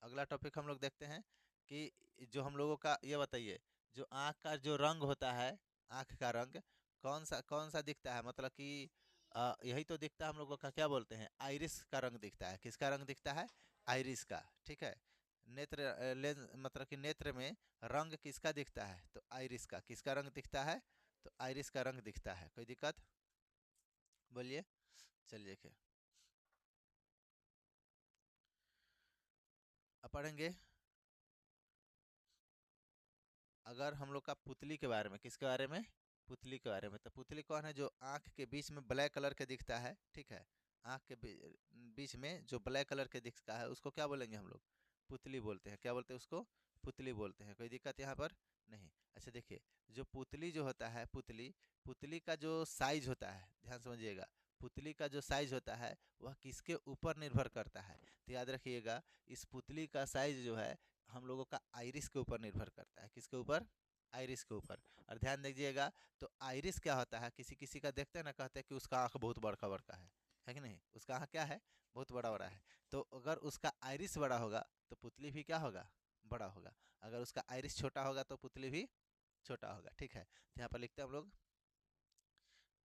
अगला टॉपिक हम लोग देखते हैं कि जो हम लोगों का, ये बताइए, जो आँख का जो रंग होता है, आँख का रंग कौन सा दिखता है? मतलब कि यही तो दिखता है हम लोगों का, क्या बोलते हैं? आइरिस का रंग दिखता है। किसका रंग दिखता है? आइरिस का। ठीक है, नेत्र लेंस, मतलब कि नेत्र में रंग किसका दिखता है? तो आइरिस का। किसका रंग दिखता है? तो आइरिस का रंग दिखता है। कोई दिक्कत? बोलिए। चलिए देखिए, अब पढ़ेंगे अगर हम लोग का पुतली के बारे में। किसके बारे में? पुतली के बारे में। तो पुतली कौन है? जो आँख के बीच में ब्लैक कलर के दिखता है। ठीक है, आँख के बीच में जो ब्लैक कलर के दिखता है उसको क्या बोलेंगे हम लोग? पुतली बोलते हैं। क्या बोलते हैं उसको? पुतली बोलते हैं। कोई दिक्कत यहाँ पर नहीं? अच्छा देखिए, जो पुतली जो होता है, पुतली, पुतली का जो साइज होता है, ध्यान समझिएगा, पुतली का जो साइज होता है वह किसके ऊपर निर्भर करता है? तो याद रखिएगा, इस पुतली का साइज जो है हम लोगों का आइरिस के ऊपर निर्भर करता है। किसके ऊपर? आइरिस के ऊपर। और ध्यान दीजिएगा, तो आइरिस क्या होता है? किसी किसी का देखते हैं ना, कहते हैं कि उसका आँख बहुत बड़का बड़का है कि नहीं? उसका आँख क्या है? बहुत बड़ा बड़ा है। तो अगर उसका आइरिस बड़ा होगा तो पुतली भी क्या होगा? बड़ा होगा। अगर उसका आइरिस छोटा होगा तो पुतली भी छोटा होगा। ठीक है, तो यहाँ पर लिखते हैं हम लोग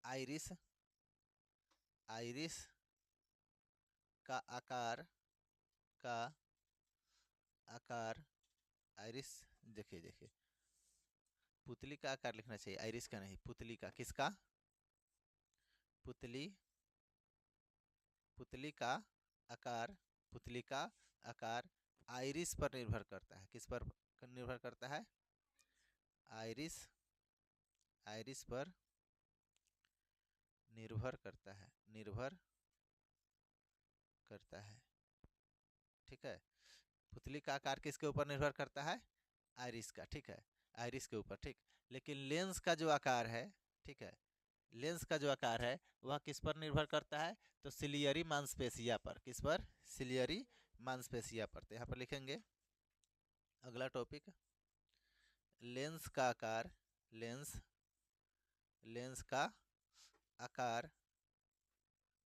आइरिस, आइरिस का आकार, का आकार, आइरिस, देखिए देखिए, पुतली का आकार लिखना चाहिए, आइरिस का नहीं, पुतली का। किसका? पुतली, पुतली का आकार, पुतली का आकार आइरिस पर निर्भर करता है। किस पर निर्भर करता है? आइरिस, आइरिस पर निर्भर करता है, निर्भर करता है। ठीक है, पुतली का आकार किसके ऊपर निर्भर करता है? आइरिस का। ठीक है, आइरिस के ऊपर। ठीक, लेकिन लेंस का जो आकार है, ठीक है, लेंस का जो आकार है वह किस पर निर्भर करता है? तो सिलियरी मांसपेशिया पर। किस पर? सिलियरी मांसपेशिया पर। तो यहाँ पर लिखेंगे अगला टॉपिक, लेंस का आकार, लेंस, लेंस का आकार,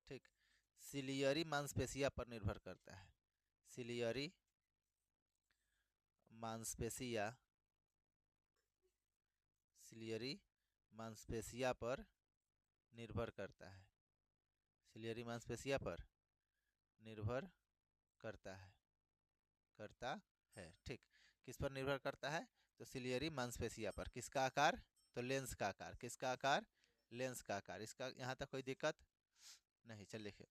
ठीक, सिलियरी मांसपेशिया पर निर्भर करता है। सिलियरी मांसपेशिया, सिलियरी मांसपेशिया पर निर्भर करता है। सिलियरी मांसपेशिया पर निर्भर करता है, करता है। ठीक, किस पर निर्भर करता है? तो सिलियरी मांसपेशिया पर। किसका आकार? तो लेंस का आकार। किसका आकार? लेंस का आकार। इसका यहाँ तक कोई दिक्कत नहीं। चल लिखे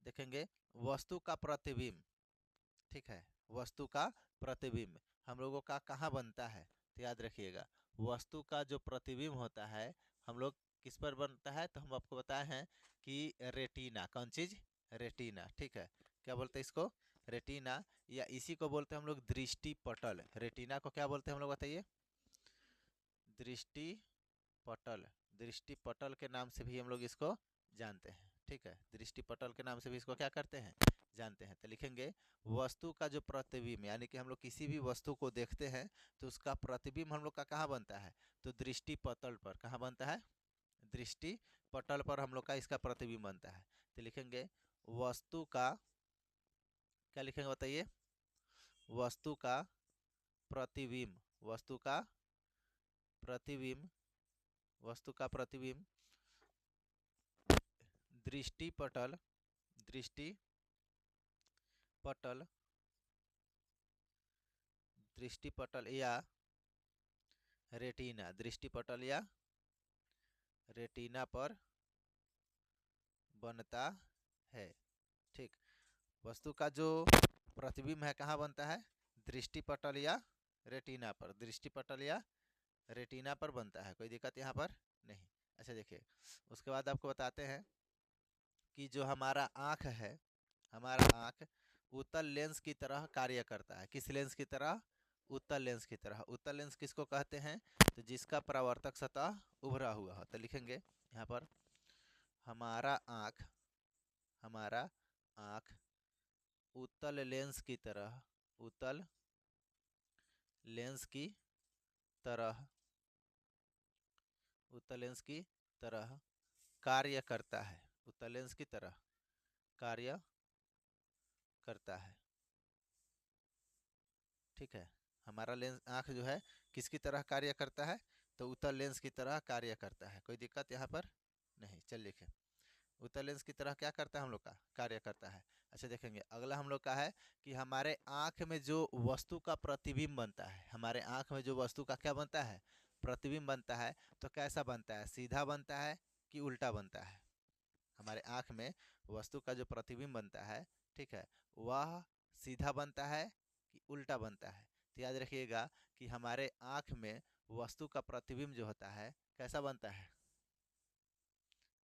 देखेंगे वस्तु का प्रतिबिंब। ठीक है, वस्तु का प्रतिबिंब हम लोगों का कहाँ बनता है? तो याद रखिएगा वस्तु का जो प्रतिबिंब होता है हम लोग किस पर बनता है? तो हम आपको बताए हैं कि रेटिना। कौन चीज? रेटिना। ठीक है, क्या बोलते हैं इसको? रेटिना, या इसी को बोलते हैं हम लोग दृष्टि पटल। रेटिना को क्या बोलते हैं हम लोग बताइए? दृष्टि पटल। दृष्टि पटल के नाम से भी हम लोग इसको जानते हैं। ठीक है, दृष्टि पटल के नाम से भी इसको क्या करते हैं? जानते हैं। तो लिखेंगे वस्तु का जो प्रतिबिंब, यानी कि हम लोग किसी भी वस्तु को देखते हैं तो उसका प्रतिबिंब हम लोग का कहाँ बनता है? तो दृष्टि पटल पर। कहाँ बनता है? दृष्टि पटल पर हम लोग का इसका प्रतिबिंब बनता है। तो लिखेंगे वस्तु का, क्या लिखेंगे बताइए? वस्तु का प्रतिबिंब। वस्तु का प्रतिबिंब, वस्तु का प्रतिबिंब दृष्टि पटल, दृष्टि पटल, दृष्टि पटल या रेटिना। दृष्टि पटल या रेटिना पर बनता है। ठीक, वस्तु का जो प्रतिबिंब है कहाँ बनता है? दृष्टि पटल या रेटिना पर। दृष्टि पटल या रेटिना पर बनता है। कोई दिक्कत यहाँ पर नहीं। अच्छा देखिए, उसके बाद आपको बताते हैं कि जो हमारा आँख है, हमारा आँख उत्तल लेंस की तरह कार्य करता है। किस लेंस की तरह? उत्तल लेंस की तरह। उत्तल लेंस किसको कहते हैं? तो जिसका परावर्तक सतह उभरा हुआ हो। तो लिखेंगे यहाँ पर हमारा आँख, हमारा आँख उत्तल लेंस की तरह, उत्तल लेंस की तरह, उत्तल लेंस की तरह कार्य करता है। उत्तल लेंस की तरह कार्य करता है। ठीक है, हमारा लेंस आँख जो है किसकी तरह कार्य करता है? तो उत्तल लेंस की तरह कार्य करता है। कोई दिक्कत यहाँ पर नहीं। चल लिखे उत्तल लेंस की तरह क्या करता है? हम लोग का कार्य करता है। अच्छा देखेंगे अगला हम लोग का है कि हमारे आँख में जो वस्तु का प्रतिबिंब बनता है, हमारे आँख में जो वस्तु का क्या बनता है? प्रतिबिंब बनता है। तो कैसा बनता है? सीधा बनता है कि उल्टा बनता है? हमारे आँख में वस्तु का जो प्रतिबिंब बनता है, ठीक है, वह सीधा बनता है कि उल्टा बनता है? तो याद रखिएगा कि हमारे आँख में वस्तु का प्रतिबिंब जो होता है कैसा बनता है?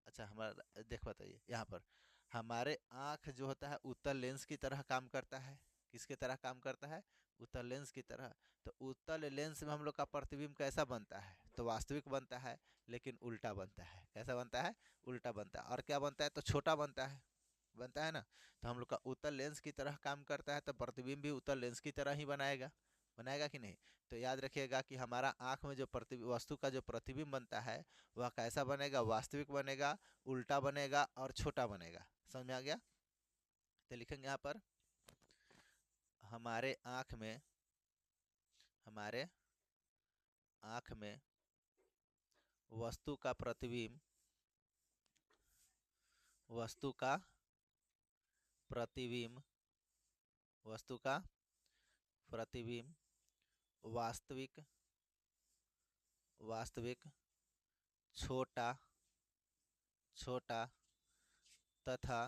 अच्छा हमारा देख बताइए यहाँ पर हमारे आँख जो होता है उत्तल लेंस की तरह काम करता है। किसके तरह काम करता है? उत्तल लेंस की तरह। तो उत्तल लेंस में हम लोग का प्रतिबिंब कैसा बनता है? तो वास्तविक बनता है, लेकिन उल्टा बनता है। कैसा बनता है? उल्टा बनता है। और क्या बनता है? तो छोटा बनता है। बनता है ना? तो हम लोग का उत्तल लेंस की तरह काम करता है तो प्रतिबिंब भी उत्तल लेंस की तरह ही बनाएगा। बनाएगा कि नहीं? तो याद रखिएगा कि हमारा आँख में जो प्रति वस्तु का जो प्रतिबिंब बनता है वह कैसा बनेगा? वास्तविक बनेगा, उल्टा बनेगा और छोटा बनेगा। समझ में आ गया? तो लिखेंगे यहाँ पर हमारे आँख में, हमारे आँख में वस्तु का प्रतिबिंब, वस्तु का प्रतिबिंब, वस्तु का प्रतिबिंब वास्तविक, वास्तविक, छोटा, छोटा तथा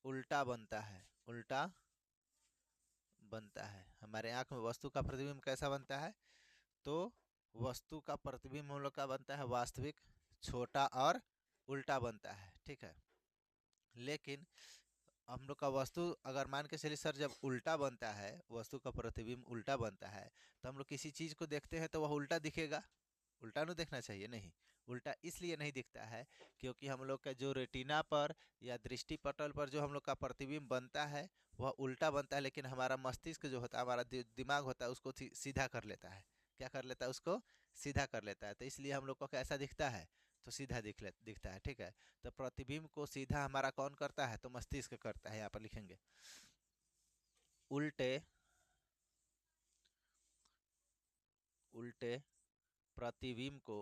उल्टा बनता है। उल्टा बनता है। हमारे आँख में वस्तु का प्रतिबिंब कैसा बनता है? तो वस्तु का प्रतिबिंब हम लोग का बनता है वास्तविक, छोटा और उल्टा बनता है। ठीक है, लेकिन हम लोग का वस्तु अगर मान के चलिए सर जब उल्टा बनता है, वस्तु का प्रतिबिंब उल्टा बनता है तो हम लोग किसी चीज़ को देखते हैं तो वह उल्टा दिखेगा। उल्टा नहीं देखना चाहिए, नहीं। उल्टा इसलिए नहीं दिखता है क्योंकि हम लोग का जो रेटिना पर या दृष्टि पटल पर जो हम लोग का प्रतिबिंब बनता है वह उल्टा बनता है, लेकिन हमारा मस्तिष्क जो होता है, हमारा दिमाग होता है, उसको सीधा कर लेता है। क्या कर लेता है? उसको सीधा कर लेता है। तो इसलिए हम लोग को कैसा दिखता है? तो सीधा दिखता है। ठीक है, तो प्रतिबिंब को सीधा हमारा कौन करता है? तो मस्तिष्क करता है। यहाँ पर लिखेंगे उल्टे, उल्टे प्रतिबिंब को,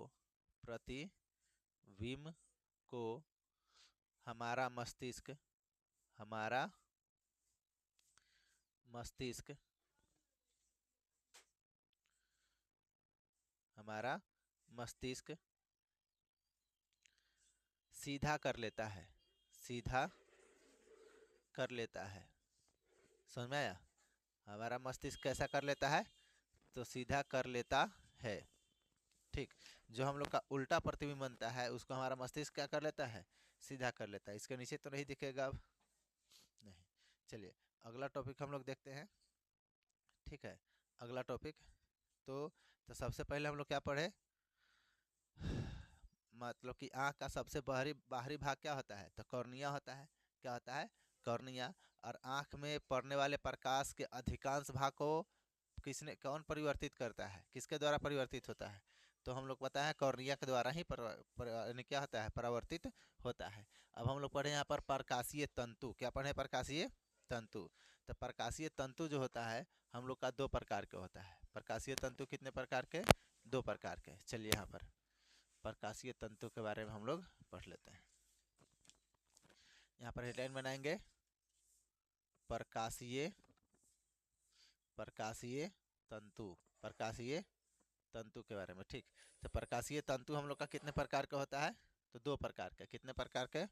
प्रतिबिंब को हमारा मस्तिष्क, हमारा मस्तिष्क, हमारा मस्तिष्क सीधा कर लेता है, सीधा कर लेता है। समझ में आया? हमारा मस्तिष्क कैसा कर लेता है? तो सीधा कर लेता है। ठीक, जो हम लोग का उल्टा प्रतिबिंब बनता है उसको हमारा मस्तिष्क क्या कर लेता है? सीधा कर लेता है। इसके नीचे तो नहीं दिखेगा अब, नहीं। चलिए अगला टॉपिक हम लोग देखते हैं। ठीक है, अगला टॉपिक तो सबसे पहले हम लोग क्या पढ़े? मतलब कि आँख का सबसे बाहरी बाहरी भाग क्या होता है? तो कॉर्निया होता है। क्या होता है? कॉर्निया। और आँख में पड़ने वाले प्रकाश के अधिकांश भाग को कौन परिवर्तित करता है? किसके द्वारा परिवर्तित होता है? तो हम लोग पता है कॉर्निया के द्वारा ही क्या होता है? परावर्तित होता है। अब हम लोग पढ़े यहाँ पर प्रकाशीय तंतु। क्या पढ़े? प्रकाशीय तंतु। तो प्रकाशीय तंतु जो होता है हम लोग का दो प्रकार के होता है। प्रकाशीय तंतु कितने प्रकार के? दो प्रकार के। चलिए यहाँ पर प्रकाशीय तंतु के बारे में हम लोग पढ़ लेते हैं। यहाँ पर हेडलाइन बनाएंगे प्रकाशीय प्रकाशीय तंतु, प्रकाशीय तंतु के बारे में। ठीक, तो प्रकाशीय तंतु हम लोग का कितने प्रकार का होता है? तो दो प्रकार के। कितने प्रकार के?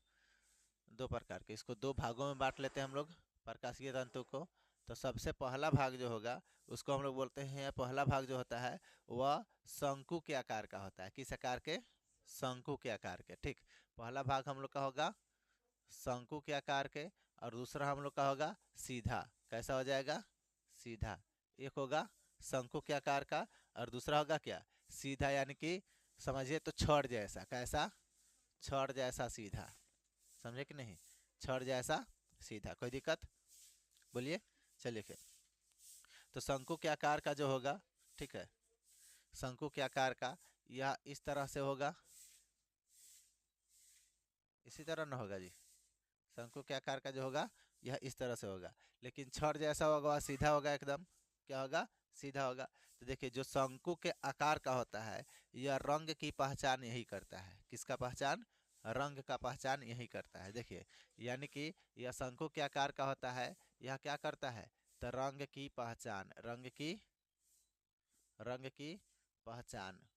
दो प्रकार के। इसको दो भागों में बांट लेते हैं हम लोग प्रकाशीय तंतु को। तो सबसे पहला भाग जो होगा उसको हम लोग बोलते हैं, पहला भाग जो होता है वह शंकु के आकार का होता है। किस आकार के? शंकु के आकार के। ठीक, पहला भाग हम लोग का होगा शंकु के आकार के, और दूसरा हम लोग का होगा सीधा। कैसा हो जाएगा? सीधा। एक होगा शंकु के आकार का और दूसरा होगा क्या? सीधा, यानी कि समझिए तो छड़ जैसा। कैसा? छड़ जैसा सीधा। समझे कि नहीं? छड़ जैसा सीधा। कोई दिक्कत? बोलिए। चलिए फिर, तो शंकु के आकार का जो होगा, ठीक है, शंकु के आकार का यह इस तरह से होगा। इसी तरह ना होगा जी? शंकु के आकार का जो होगा यह इस तरह से होगा, लेकिन छड़ जैसा होगा सीधा होगा एकदम। क्या होगा? सीधा होगा। तो देखिए जो शंकु के आकार का होता है यह रंग की पहचान यही करता है। किसका पहचान? रंग का पहचान यही करता है। देखिए यानी कि यह शंकु के आकार का होता है, यह क्या करता है? तो रंग की पहचान, रंग की पहचान,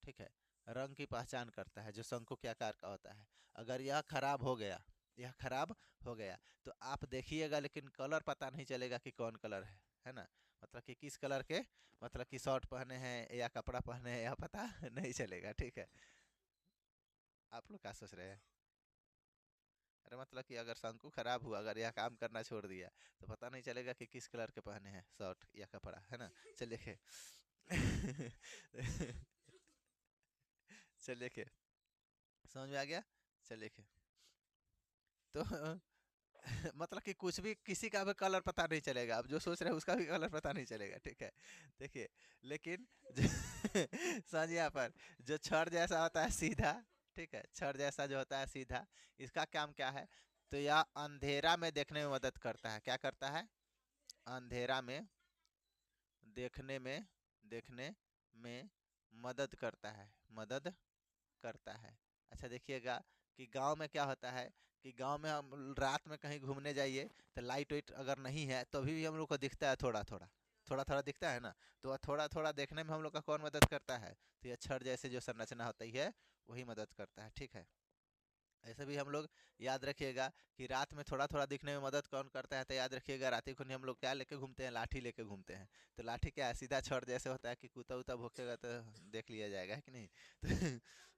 ठीक है, रंग की पहचान करता है जो शंकु के आकार का होता है। अगर यह खराब हो गया, यह खराब हो गया तो आप देखिएगा लेकिन कलर पता नहीं चलेगा कि कौन कलर है ना? मतलब कि किस कलर के, मतलब कि शर्ट पहने हैं या कपड़ा पहने हैं, यह पता नहीं चलेगा। ठीक है, आप लोग क्या सोच रहे हैं? अरे मतलब कि अगर शंकु खराब हुआ, अगर यह काम करना छोड़ दिया तो पता नहीं चलेगा कि किस कलर के पहने हैं शर्ट या कपड़ा, है ना? चलिए चलिए समझ में आ गया? चलिए तो मतलब कि कुछ भी, किसी का भी कलर पता नहीं चलेगा। अब जो सोच रहे हैं उसका भी कलर पता नहीं चलेगा। ठीक है, देखिए लेकिन समझ यहाँ पर जो छड़ जैसा होता है सीधा, ठीक है, छड़ जैसा जो होता है सीधा, इसका काम क्या है? तो यह अंधेरा में देखने में मदद करता है। क्या करता है? अंधेरा में देखने में मदद करता है, मदद करता है। अच्छा देखिएगा कि गांव में क्या होता है कि गांव में हम रात में कहीं घूमने जाइए तो लाइट वाइट अगर नहीं है तो भी हम लोग को दिखता है, थोड़ा थोड़ा दिखता है ना? तो वह थोड़ा थोड़ा देखने में हम लोग का कौन मदद करता है? तो यह छड़ जैसे जो संरचना होती है वही मदद करता है। ठीक है, ऐसे भी हम लोग याद रखिएगा कि रात में थोड़ा थोड़ा दिखने में मदद कौन करता है? तो याद रखिएगा रात को हम लोग क्या लेके घूमते हैं? लाठी लेके घूमते हैं। तो लाठी क्या है? सीधा छड़ जैसे होता है कि कुत्ता उता भोंकेगा तो देख लिया जाएगा, है कि नहीं? तो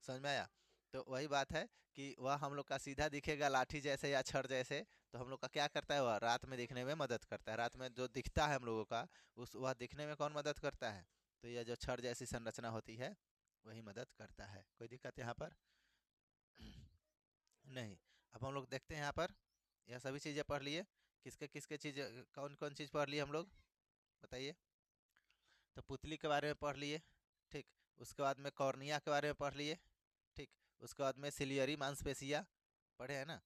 समझ में आया? तो वही बात है कि वह हम लोग का सीधा दिखेगा लाठी जैसे या छड़ जैसे, तो हम लोग का क्या करता है? वह रात में दिखने में मदद करता है। रात में जो दिखता है हम लोगों का उस वह दिखने में कौन मदद करता है? तो यह जो छड़ जैसी संरचना होती है वही मदद करता है। कोई दिक्कत यहाँ पर? नहीं। अब हम लोग देखते हैं यहाँ पर, यह सभी चीज़ें पढ़ लिए। किसके किसके चीज़, कौन कौन चीज़ पढ़ लिए हम लोग? बताइए। तो पुतली के बारे में पढ़ लिए, ठीक। उसके बाद में कॉर्निया के बारे में पढ़ लिए, ठीक। उसके बाद में सिलियरी मांसपेशिया पढ़े हैं ना?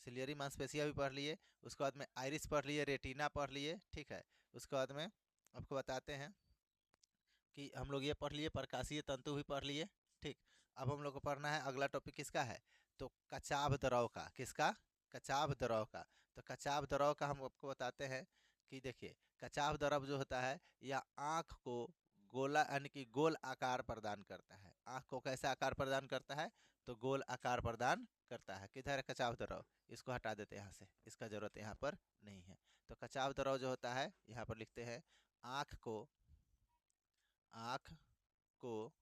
सिलियरी मांसपेशिया भी पढ़ लिए। उसके बाद में आइरिस पढ़ लिए, रेटिना पढ़ लिए, ठीक है। उसके बाद में आपको बताते हैं कि हम लोग ये पढ़ लिए, प्रकाशीय तंतु भी पढ़ लिए, ठीक। अब हम लोग को पढ़ना है अगला टॉपिक किसका है? तो कचाव द्रव का। किसका? कचाव द्रव का। तो कचाव द्रव का हम आपको बताते हैं कि देखिए कचाव द्रव जो होता है यह आँख को गोला यानी कि गोल आकार प्रदान करता है। आँख को कैसा आकार प्रदान करता है? तो गोल आकार प्रदान करता है। किधर है कचाव द्रव? इसको हटा देते हैं यहाँ से, इसका जरूरत यहाँ पर नहीं है। तो कचाव द्रव जो होता है यहाँ पर लिखते हैं आँख को आँख को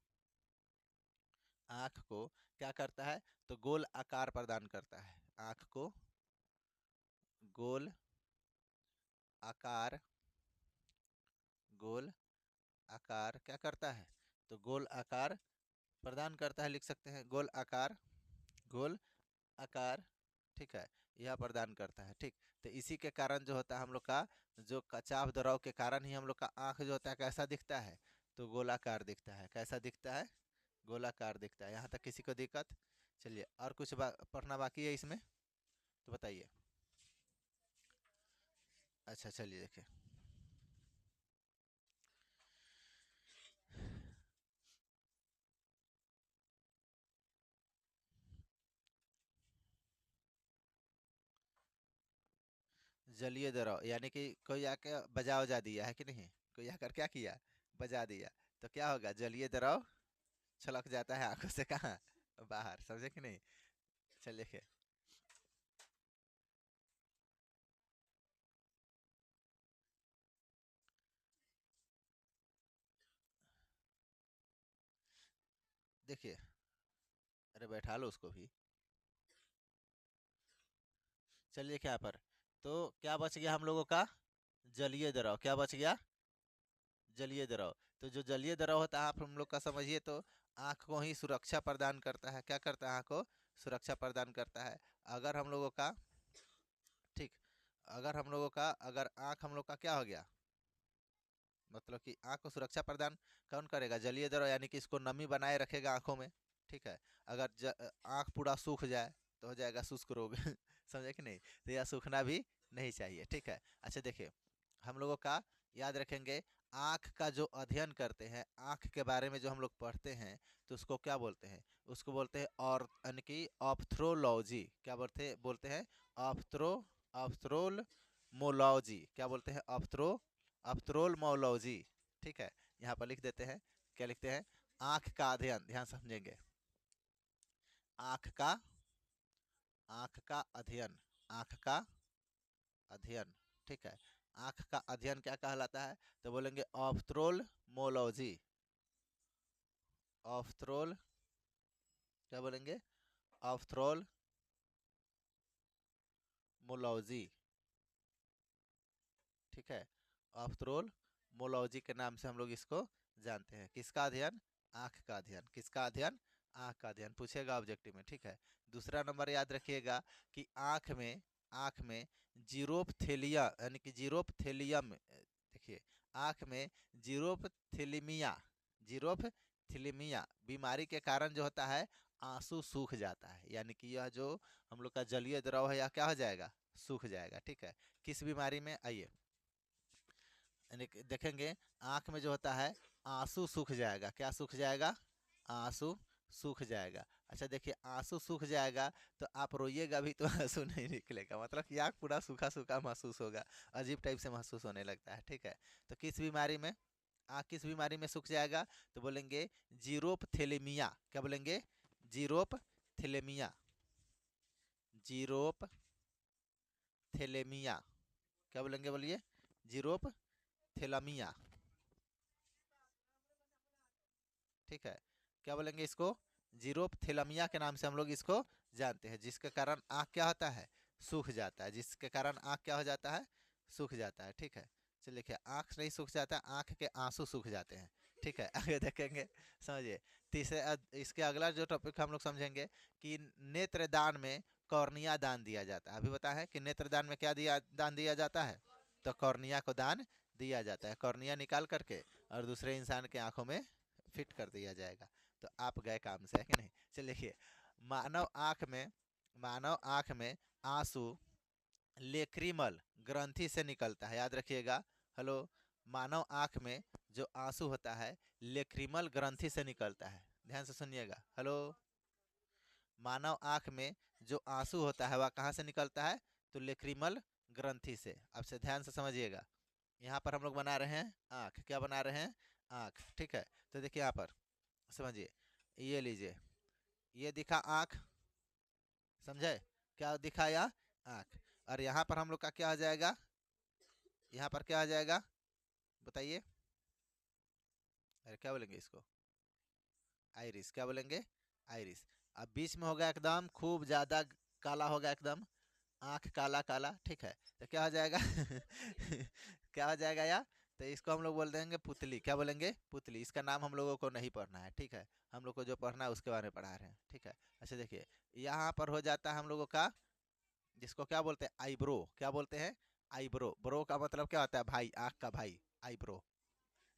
क्या करता है? तो गोल आकार प्रदान करता है। आँख को गोल आकार क्या करता है? तो गोल आकार प्रदान करता है, लिख सकते हैं गोल आकार, ठीक है, यह प्रदान करता है। ठीक, तो इसी के कारण जो होता है हम लोग का जो कचाव द्रव के कारण ही हम लोग का आँख जो होता है कैसा दिखता है? तो गोलाकार दिखता है। कैसा दिखता है? गोलाकार दिखता है। यहाँ तक किसी को दिक्कत? चलिए, और कुछ पढ़ना बाकी है इसमें तो बताइए। अच्छा चलिए देखिए, जलीय द्रव यानी कि कोई आके बजा वजा दिया है कि नहीं? कोई आकर क्या किया? बजा दिया। तो क्या होगा? जलीय द्रव छलक जाता है आंखों से कहाँ? बाहर। समझे कि नहीं? चलिए देखिए, देखिए, अरे बैठा लो उसको भी। चलिए क्या पर, तो क्या बच गया हम लोगों का? जलीय द्रव। क्या बच गया? जलीय द्रव। तो जो जलीय द्रव होता है आप हम लोग का समझिए तो आँख को ही सुरक्षा प्रदान करता है। क्या करता है? आँख को सुरक्षा प्रदान करता है। अगर हम लोगों का, ठीक, अगर आँख हम लोग का क्या हो गया, मतलब कि आँख को सुरक्षा प्रदान कौन करेगा? जलीय द्रव, यानी कि इसको नमी बनाए रखेगा आँखों में। ठीक है, अगर आँख पूरा सूख जाए तो हो जाएगा शुष्क रोग। समझे कि नहीं? तो यह सूखना भी नहीं चाहिए। ठीक है, अच्छा देखिए, हम लोगों का याद रखेंगे, आँख का जो अध्ययन करते हैं, आँख के बारे में जो हम लोग पढ़ते हैं, तो उसको क्या बोलते हैं? उसको बोलते हैं और यानी कि ऑप्थ्रोलॉजी। क्या बोलते बोलते हैं? ऑप्थ्रो ऑप्थ्रोलमोलॉजी। क्या बोलते हैं? ऑप्थ्रोलमोलॉजी। ठीक है, यहाँ पर लिख देते हैं। क्या लिखते हैं? आँख का अध्ययन, ध्यान समझेंगे, आँख का अध्ययन, आँख का अध्ययन। ठीक है, आँख का अध्ययन क्या कहलाता है? तो बोलेंगे ऑप्थ्रोलमोलॉजी। ऑप्थ्रोल, क्या बोलेंगे? ऑप्थ्रोलमोलॉजी। ठीक है, ऑप्थ्रोलमोलॉजी के नाम से हम लोग इसको जानते हैं। किसका अध्ययन? आँख का अध्ययन। किसका अध्ययन? आँख का अध्ययन पूछेगा ऑब्जेक्टिव में। ठीक है, दूसरा नंबर याद रखिएगा कि आँख में जीरोपथेलिया यानी कि जीरोपथेलियम, देखिए, आँख में जीरोपथेलिमिया जीरोपथेलिमिया बीमारी के कारण जो होता है आंसू सूख जाता है। यानी कि यह जो हम लोग का जलीय द्रव है यह क्या हो जाएगा? सूख जाएगा। ठीक है, किस बीमारी में? आइए यानी कि देखेंगे, आँख में जो होता है आंसू सूख जाएगा। क्या सूख जाएगा? आंसू सूख जाएगा। अच्छा देखिए, आंसू सूख जाएगा तो आप रोइएगा भी तो आंसू नहीं निकलेगा, मतलब कि आँख पूरा सूखा सूखा महसूस होगा, अजीब टाइप से महसूस होने लगता है। ठीक है, तो किस बीमारी में आँख किस बीमारी में सूख जाएगा? तो बोलेंगे जीरोपथेलेमिया। क्या बोलेंगे? जीरोपथेलेमिया। जीरोपथेलेमिया। क्या बोलेंगे? बोलिए। जीरोपथेलेमिया। ठीक है, क्या बोलेंगे इसको? जीरोपथेलमिया के नाम से हम लोग इसको जानते हैं, जिसके कारण आँख क्या होता है? सूख जाता है। जिसके कारण आँख क्या हो जाता है? सूख जाता है। ठीक है, चलिए देखिए, आँख नहीं सूख जाता, आँख के आंसू सूख जाते हैं। ठीक है, आगे देखेंगे, समझिए। तीसरे इसके अगला जो टॉपिक हम लोग समझेंगे कि नेत्रदान में कॉर्निया दान दिया जाता है। अभी बताएं है कि नेत्रदान में क्या दान दिया जाता है? तो कॉर्निया को दान दिया जाता है। कॉर्निया निकाल करके और दूसरे इंसान के आंखों में फिट कर दिया जाएगा। तो आप गए काम से, है कि नहीं? चलिए देखिए, मानव आँख में आंसू लेक्रिमल ग्रंथि से निकलता है। याद रखिएगा, हेलो, मानव आँख में जो आंसू होता है लेक्रिमल ग्रंथि से निकलता है। ध्यान से सुनिएगा, हेलो, मानव आँख में जो आंसू होता है वह कहाँ से निकलता है? तो लेक्रिमल ग्रंथि से। अब से ध्यान से समझिएगा, यहाँ पर हम लोग बना रहे हैं आँख। क्या बना रहे हैं? आँख, ठीक है। तो देखिए यहाँ पर समझिए, ये लीजिए, ये दिखा आँख, समझे, क्या दिखा यहाँ, आँख। और यहाँ पर हम लोग का क्या आ जाएगा, यहाँ पर क्या आ जाएगा बताइए, अरे क्या बोलेंगे इसको, आइरिस, क्या बोलेंगे, आइरिस। अब बीच में होगा एकदम खूब ज्यादा काला होगा एकदम, आँख काला काला, ठीक है, तो क्या हो जाएगा क्या हो जाएगा यार, तो इसको हम लोग बोल देंगे पुतली, क्या बोलेंगे, पुतली। इसका नाम हम लोगों को नहीं पढ़ना है, ठीक है, हम लोग को जो पढ़ना है उसके बारे में पढ़ा रहे हैं, ठीक है। अच्छा देखिए, यहाँ पर हो जाता है हम लोगों का, जिसको क्या बोलते हैं, आईब्रो, क्या बोलते हैं, आईब्रो। ब्रो का मतलब क्या होता है, भाई, आँख का भाई, आईब्रो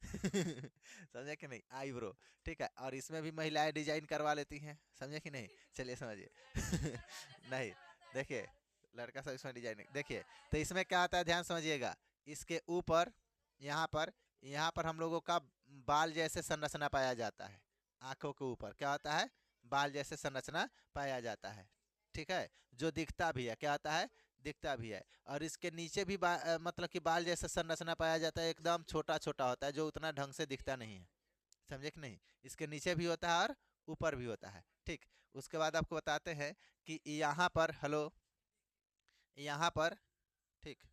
समझे कि नहीं, आईब्रो, ठीक है। और इसमें भी महिलाएं डिजाइन करवा लेती हैं, समझे कि नहीं, चलिए समझिए नहीं, देखिए, लड़का सब इसमें डिजाइन, देखिए, तो इसमें क्या आता है, ध्यान समझिएगा, इसके ऊपर, यहाँ पर, यहाँ पर हम लोगों का बाल जैसे संरचना पाया जाता है, आंखों के ऊपर क्या होता है, बाल जैसे संरचना पाया जाता है, ठीक है, जो दिखता भी है, क्या आता है, दिखता भी है। और इसके नीचे भी मतलब कि बाल जैसा संरचना पाया जाता है, एकदम छोटा छोटा होता है, जो उतना ढंग से दिखता नहीं है, समझे कि नहीं, इसके नीचे भी होता है और ऊपर भी होता है, ठीक। उसके बाद आपको बताते हैं कि यहाँ पर, हेलो, यहाँ पर, ठीक,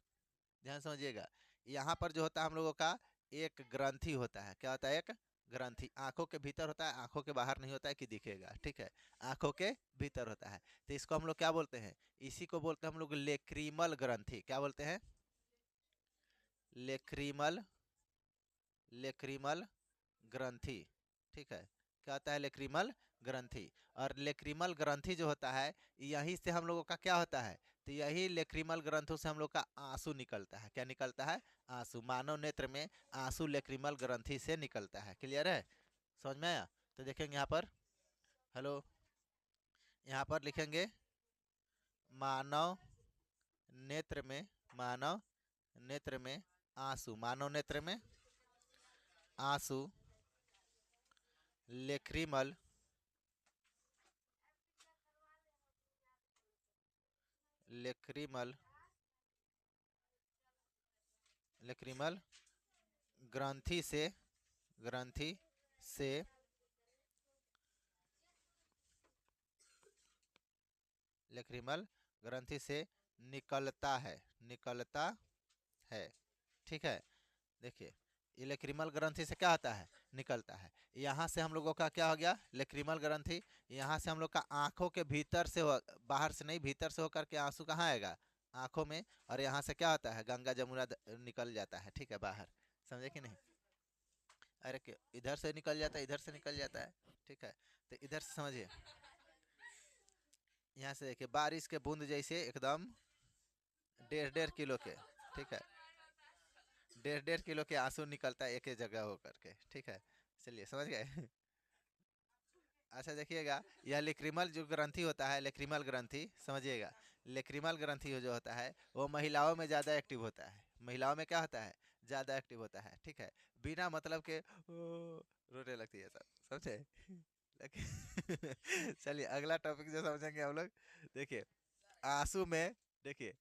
ध्यान समझिएगा, यहाँ पर जो होता है हम लोगों का एक ग्रंथि होता है, क्या होता है, एक ग्रंथि, आंखों के भीतर होता है, आंखों के बाहर नहीं होता है कि दिखेगा, ठीक है, आंखों के भीतर होता है। तो इसको हम लोग क्या बोलते हैं, इसी को बोलते हैं हम लोग लेक्रीमल ग्रंथि, क्या बोलते हैं, लेक्रीमल, लेक्रीमल ग्रंथि, ठीक है, क्या होता है, लेक्रीमल ग्रंथि। और लेक्रीमल ग्रंथि जो होता है, यहीं से हम लोगों का क्या होता है, तो यही लेक्रीमल ग्रंथों से हम लोग का आंसू निकलता है, क्या निकलता है, आंसू, मानव नेत्र में आंसू लेक्रीमल ग्रंथि से निकलता है, क्लियर है, समझ में आया। तो देखेंगे यहाँ पर, हेलो, यहाँ पर लिखेंगे मानव नेत्र में, मानव नेत्र में आंसू, मानव नेत्र में आंसू लेक्रीमल, लेक्रीमल, लेक्रीमल ग्रंथि से, ग्रंथि से लेक्रीमल ग्रंथि से निकलता है, निकलता है, ठीक है। देखिए, ये लेक्रीमल ग्रंथि से क्या होता है, निकलता है। यहाँ से हम लोगों का क्या हो गया, लेक्रीमल ग्रंथि, यहाँ से हम लोग का आंखों के भीतर से हो, बाहर से नहीं, भीतर से होकर के आंसू कहाँ आएगा, आंखों में। और यहाँ से क्या होता है, गंगा जमुना निकल जाता है, ठीक है, बाहर, समझे कि नहीं, अरे इधर से निकल जाता है, इधर से निकल जाता है, ठीक है। तो इधर से समझिए, यहाँ से देखिए, बारिश के बूंद जैसे एकदम 1.5-1.5 किलो के, ठीक है, 1.5-1.5 किलो के आंसू निकलता है एक ही जगह होकर के, ठीक है, चलिए समझ गए अच्छा देखिएगा, यह लेक्रिमल जो ग्रंथि होता है, लेक्रिमल ग्रंथि समझिएगा, लेक्रिमल ग्रंथि जो होता है वो महिलाओं में ज़्यादा एक्टिव होता है, महिलाओं में क्या होता है, ज़्यादा एक्टिव होता है, ठीक है, बिना मतलब के रोने लगती है सब, समझे चलिए अगला टॉपिक जो समझेंगे हम लोग, देखिए, आंसू में, देखिए,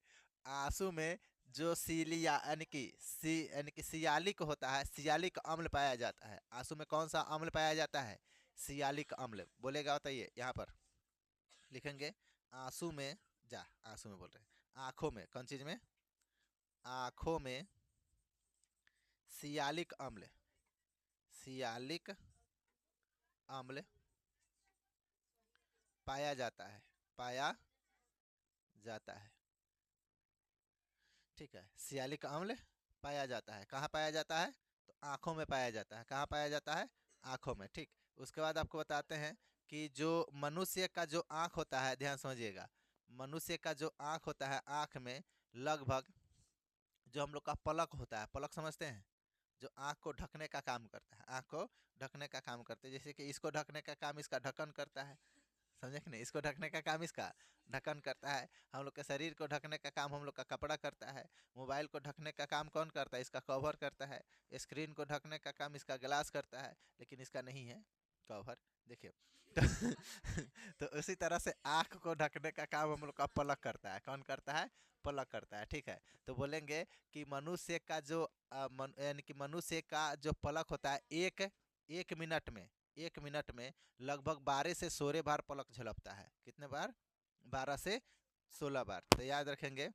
आंसू में जो सीलिया यानी कि यानी कि सियालिक होता है, सियालिक अम्ल पाया जाता है, आंसू में कौन सा अम्ल पाया जाता है, सियालिक अम्ल, बोलेगा बताइए, यहाँ पर लिखेंगे, आंसू में, जा, आंसू में बोल रहे हैं, आंखों में, कौन चीज में, आंखों में सियालिक अम्ल, सियालिक अम्ल पाया जाता है, पाया जाता है, ठीक है, सियालिक अम्ल पाया जाता है, कहाँ पाया जाता है, तो आंखों में पाया जाता है, कहाँ पाया जाता है, आंखों में, ठीक। उसके बाद आपको बताते हैं कि जो मनुष्य का जो आंख होता है, ध्यान समझिएगा, मनुष्य का जो आंख होता है, आंख में लगभग, जो हम लोग का पलक होता है, पलक समझते हैं, जो आंख को ढकने का काम करता है, आंख को ढकने का काम करते हैं, जैसे कि इसको ढकने का काम इसका ढक्कन करता है, समझे कि नहीं, इसको ढकने का काम इसका ढक्कन करता है, हम लोग के शरीर को ढकने का काम हम लोग का कपड़ा करता है, मोबाइल को ढकने का काम कौन करता है, इसका कवर करता है, स्क्रीन को ढकने का काम इसका ग्लास करता है, लेकिन इसका नहीं है कवर, देखिए तो, तो उसी तरह से आँख को ढकने का काम हम लोग का पलक करता है। कौन करता है? पलक करता है, ठीक है। तो बोलेंगे कि मनुष्य का जो यानी कि मनुष्य का जो पलक होता है, एक एक मिनट में, एक मिनट में लगभग 12 से 16 बार पलक झलकता है। कितने बार? 12 से 16 बार। तो याद रखेंगे,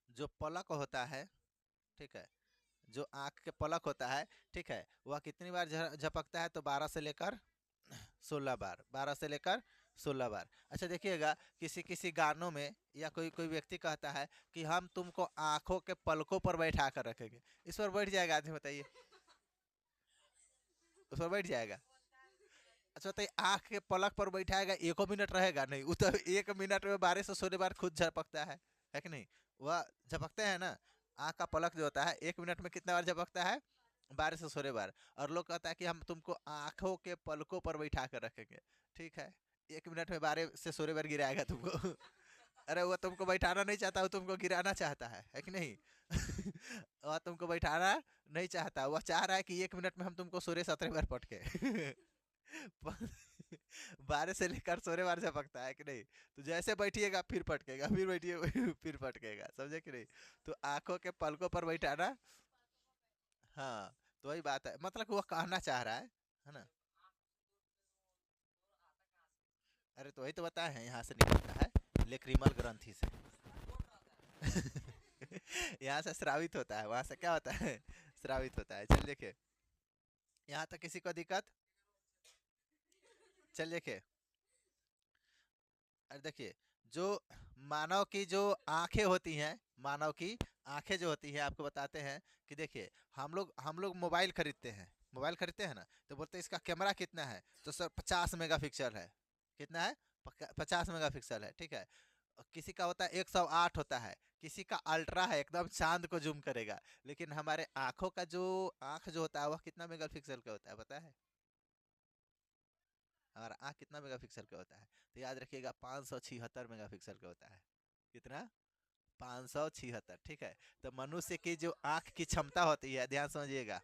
जो पलक होता है, ठीक है, जो आँख के पलक होता है, ठीक है, वह कितनी बार झपकता है? तो 12 से लेकर 16 बार, 12 से लेकर 16 बार। अच्छा देखिएगा, किसी किसी गानों में या कोई कोई व्यक्ति कहता है कि हम तुमको आंखों के पलकों पर बैठा कर रखेंगे। इस पर बैठ जाएगा आदमी? बताइए, उस पर बैठ जाएगा? अच्छा बताइए, आंख के पलक पर बैठाएगा, एको मिनट रहेगा नहीं? वो तो 1 मिनट में 12 से 16 बार खुद झपकता है कि नहीं? वह झपकते हैं ना। आंख का पलक जो होता है 1 मिनट में कितना बार झपकता है? 12 से 16 बार। और लोग कहता है कि हम तुमको आंखों के पलकों पर बैठा कर रखेंगे। ठीक है, 1 मिनट में 12 से 16 बार गिराएगा तुमको। अरे वो तुमको बैठाना नहीं चाहता, वो तुमको गिराना चाहता है कि नहीं? वह तुमको बैठाना नहीं चाहता, वह चाह रहा है कि 1 मिनट में हम तुमको 16-17 बार पटके। 12 से लेकर 16 बार झपकता है कि नहीं? तो जैसे बैठिएगा फिर पटकेगा, फिर बैठिए फिर पटकेगा, समझे कि नहीं? तो आंखों के पलकों पर बैठाना, हाँ, तो वही बात है, मतलब वो कहना चाह रहा है ना? अरे तो वही तो बताए हैं, यहाँ से निकलता है लेक्रिमल ग्रंथि से। यहाँ से स्रावित होता है, वहां से क्या होता है? स्रावित होता है। चल देखिए, यहाँ तक किसी को दिक्कत? चल देखिए, अरे देखिए, जो मानव की जो आंखें होती हैं, मानव की आंखें जो होती हैं, आपको बताते हैं कि देखिए, हम लोग मोबाइल खरीदते हैं, मोबाइल खरीदते हैं ना, तो बोलते हैं इसका कैमरा कितना है? तो सर 50 मेगापिक्सल है। कितना है? 50 मेगापिक्सल है, ठीक है। किसी का होता है 108 होता है, किसी का अल्ट्रा है, एकदम चांद को जूम करेगा। लेकिन हमारे आंखों का जो आंख जो होता है वह कितना मेगापिक्सल का होता है, पता है? हमारा आँख कितना मेगापिक्सल का होता है? तो याद रखिएगा, 576 मेगापिक्सल का होता है। कितना? 576, ठीक है। तो मनुष्य की जो आँख की क्षमता होती है, ध्यान समझिएगा,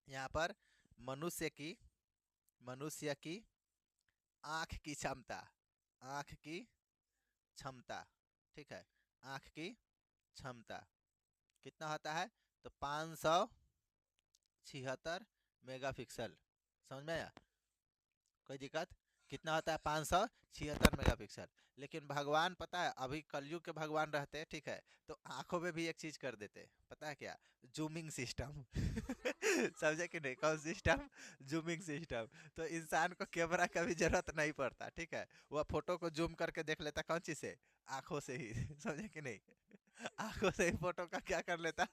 यहाँ पर मनुष्य की मनुष्य की आँख की क्षमता, आँख की क्षमता, ठीक है, आँख की क्षमता कितना होता है? तो 576 मेगापिक्सल। समझ में आया? कोई दिक्कत? कितना होता है? 576 मेगापिक्सल। लेकिन भगवान, पता है, अभी कलयुग के भगवान रहते हैं, ठीक है, तो आंखों में भी एक चीज कर देते, पता है क्या? Zooming system. समझे कि नहीं? कौन सिस्टम? Zooming system. तो इंसान को कैमरा का भी जरूरत नहीं पड़ता, ठीक है, वह फोटो को जूम करके देख लेता। कौन चीज से? आंखों से ही। समझे कि नहीं? आंखों से ही फोटो का क्या कर लेता?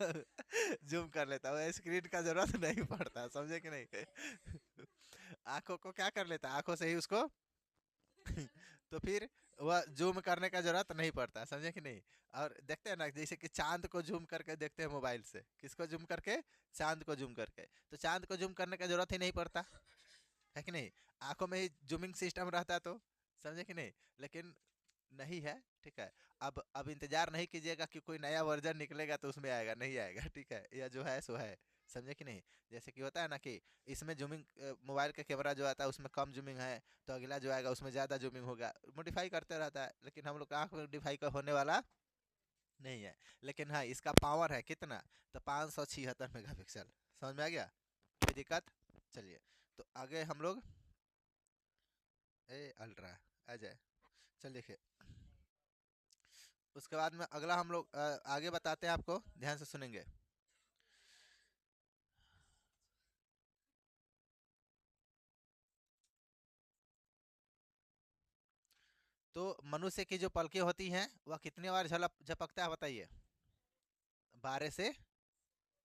जूम कर लेता, वो स्क्रीन का जरूरत नहीं पड़ता, समझे कि नहीं? आंखों को क्या कर लेता? आंखों से ही उसको। तो फिर वह जूम करने का जरूरत नहीं पड़ता, समझे कि नहीं? और देखते हैं ना, जैसे कि चांद को जूम करके देखते हैं मोबाइल से। किसको जूम करके? चांद को जूम करके। तो चांद को जूम करने का जरूरत ही नहीं पड़ता, है कि नहीं? आंखों में ही जूमिंग सिस्टम रहता है, तो समझे कि नहीं? लेकिन नहीं है, ठीक है। अब इंतजार नहीं कीजिएगा कि कोई नया वर्जन निकलेगा तो उसमें आएगा, नहीं आएगा, ठीक है, यह जो है सो है। समझे कि नहीं? जैसे कि होता है ना कि इसमें जूमिंग, मोबाइल का कैमरा जो आता है उसमें कम जूमिंग है, तो अगला जो आएगा उसमें ज़्यादा जूमिंग होगा, मॉडिफाई करते रहता है। लेकिन हम लोग का आँख मॉडिफाई का होने वाला नहीं है। लेकिन हाँ, इसका पावर है कितना? तो 576 मेगापिक्सल। समझ में आ गया? कोई दिक्कत? चलिए, तो आगे हम लोग, ए अल्ट्रा आ जाए, चल देखिए, उसके बाद में अगला हम लोग आगे बताते हैं आपको, ध्यान से सुनेंगे। तो मनुष्य की जो पलकें होती हैं वह कितनी बार झलक झपकता है, बताइए? 12 से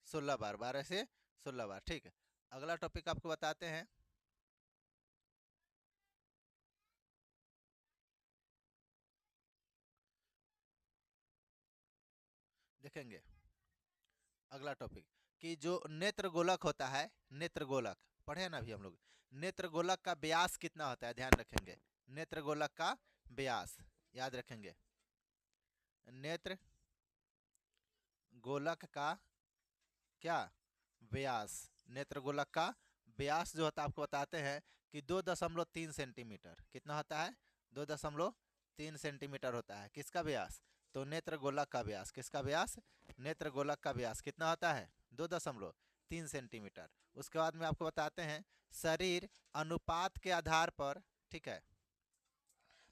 16 बार, 12 से 16 बार, ठीक है। अगला टॉपिक आपको बताते हैं, देखेंगे अगला टॉपिक, कि जो नेत्र गोलक होता है, नेत्र गोलक पढ़े हैं ना अभी हम लोग, नेत्र गोलक का व्यास कितना होता है? ध्यान रखेंगे, नेत्र गोलक का व्यास याद रखेंगे। नेत्र गोलक का क्या? व्यास, नेत्र गोलक का व्यास जो होता है, आपको बताते हैं कि 2.3 सेंटीमीटर। कितना होता है? 2.3 सेंटीमीटर होता है। किसका व्यास? तो नेत्र गोलक का व्यास। किसका व्यास? नेत्र गोलक का व्यास कितना होता है? 2.3 सेंटीमीटर। उसके बाद में आपको बताते हैं शरीर अनुपात के आधार पर, ठीक है,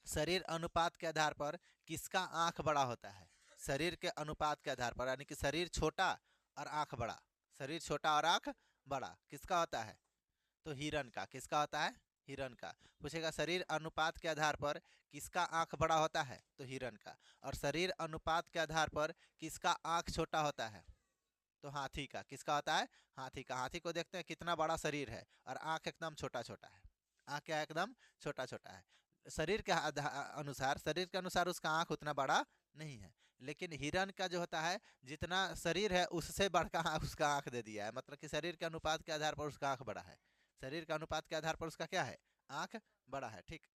शरीर अनुपात के आधार पर किसका आंख बड़ा होता है? शरीर के अनुपात के आधार पर, यानी कि शरीर छोटा और आंख बड़ा, शरीर छोटा और आंख बड़ा किसका होता है? तो हिरण का। किसका होता है? हिरण का। पूछेगा शरीर अनुपात के आधार पर किसका आंख बड़ा होता है? तो हिरण का। और शरीर अनुपात के आधार पर किसका आंख छोटा होता है? तो हाथी का। किसका होता है? हाथी का। हाथी को देखते हैं कितना बड़ा शरीर है और आंख एकदम छोटा छोटा है। आंख क्या एकदम छोटा छोटा है। शरीर के अनुसार, शरीर के अनुसार उसका आंख उतना बड़ा नहीं है। लेकिन हिरण का जो होता है, जितना शरीर है उससे बढ़कर उसका आंख दे दिया है। मतलब कि शरीर के अनुपात के आधार पर उसका आंख बड़ा है। शरीर के अनुपात के आधार पर उसका क्या है? आंख बड़ा है। ठीक।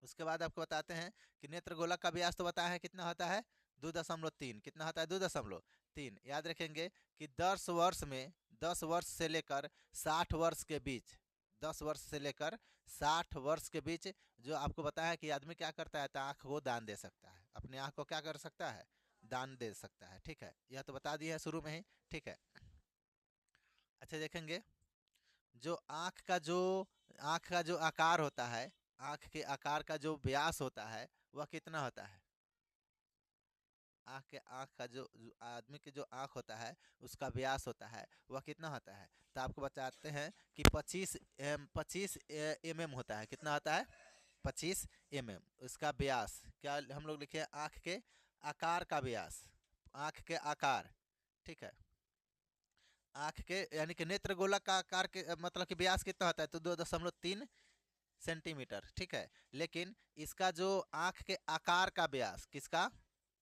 उसके बाद आपको बताते हैं कि नेत्र गोलक का व्यास तो बताया है कितना होता है? 2.3। कितना होता है? 2.3। याद रखेंगे कि 10 वर्ष में, 10 वर्ष से लेकर 60 वर्ष के बीच, 10 वर्ष से लेकर 60 वर्ष के बीच जो आपको बताया कि आदमी क्या करता है? तो आँख को दान दे सकता है। अपने आँख को क्या कर सकता है? दान दे सकता है। ठीक है, यह तो बता दिया है शुरू में ही। ठीक है, अच्छा देखेंगे जो आँख का जो आकार होता है, आँख के आकार का जो व्यास होता है वह कितना होता है? आँख का जो आदमी के जो आँख होता है उसका व्यास होता है वह कितना होता है? तो आपको बताते हैं कि 25 mm होता है। कितना होता है? 25 mm उसका व्यास। क्या हम लोग लिखे? आँख के आकार का व्यास। आँख के आकार, ठीक है, आँख के यानी कि नेत्र गोलक का आकार के मतलब कि व्यास कितना होता है? तो 2.3 सेंटीमीटर। ठीक है, लेकिन इसका जो आँख के आकार का व्यास, किसका?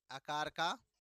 आकार का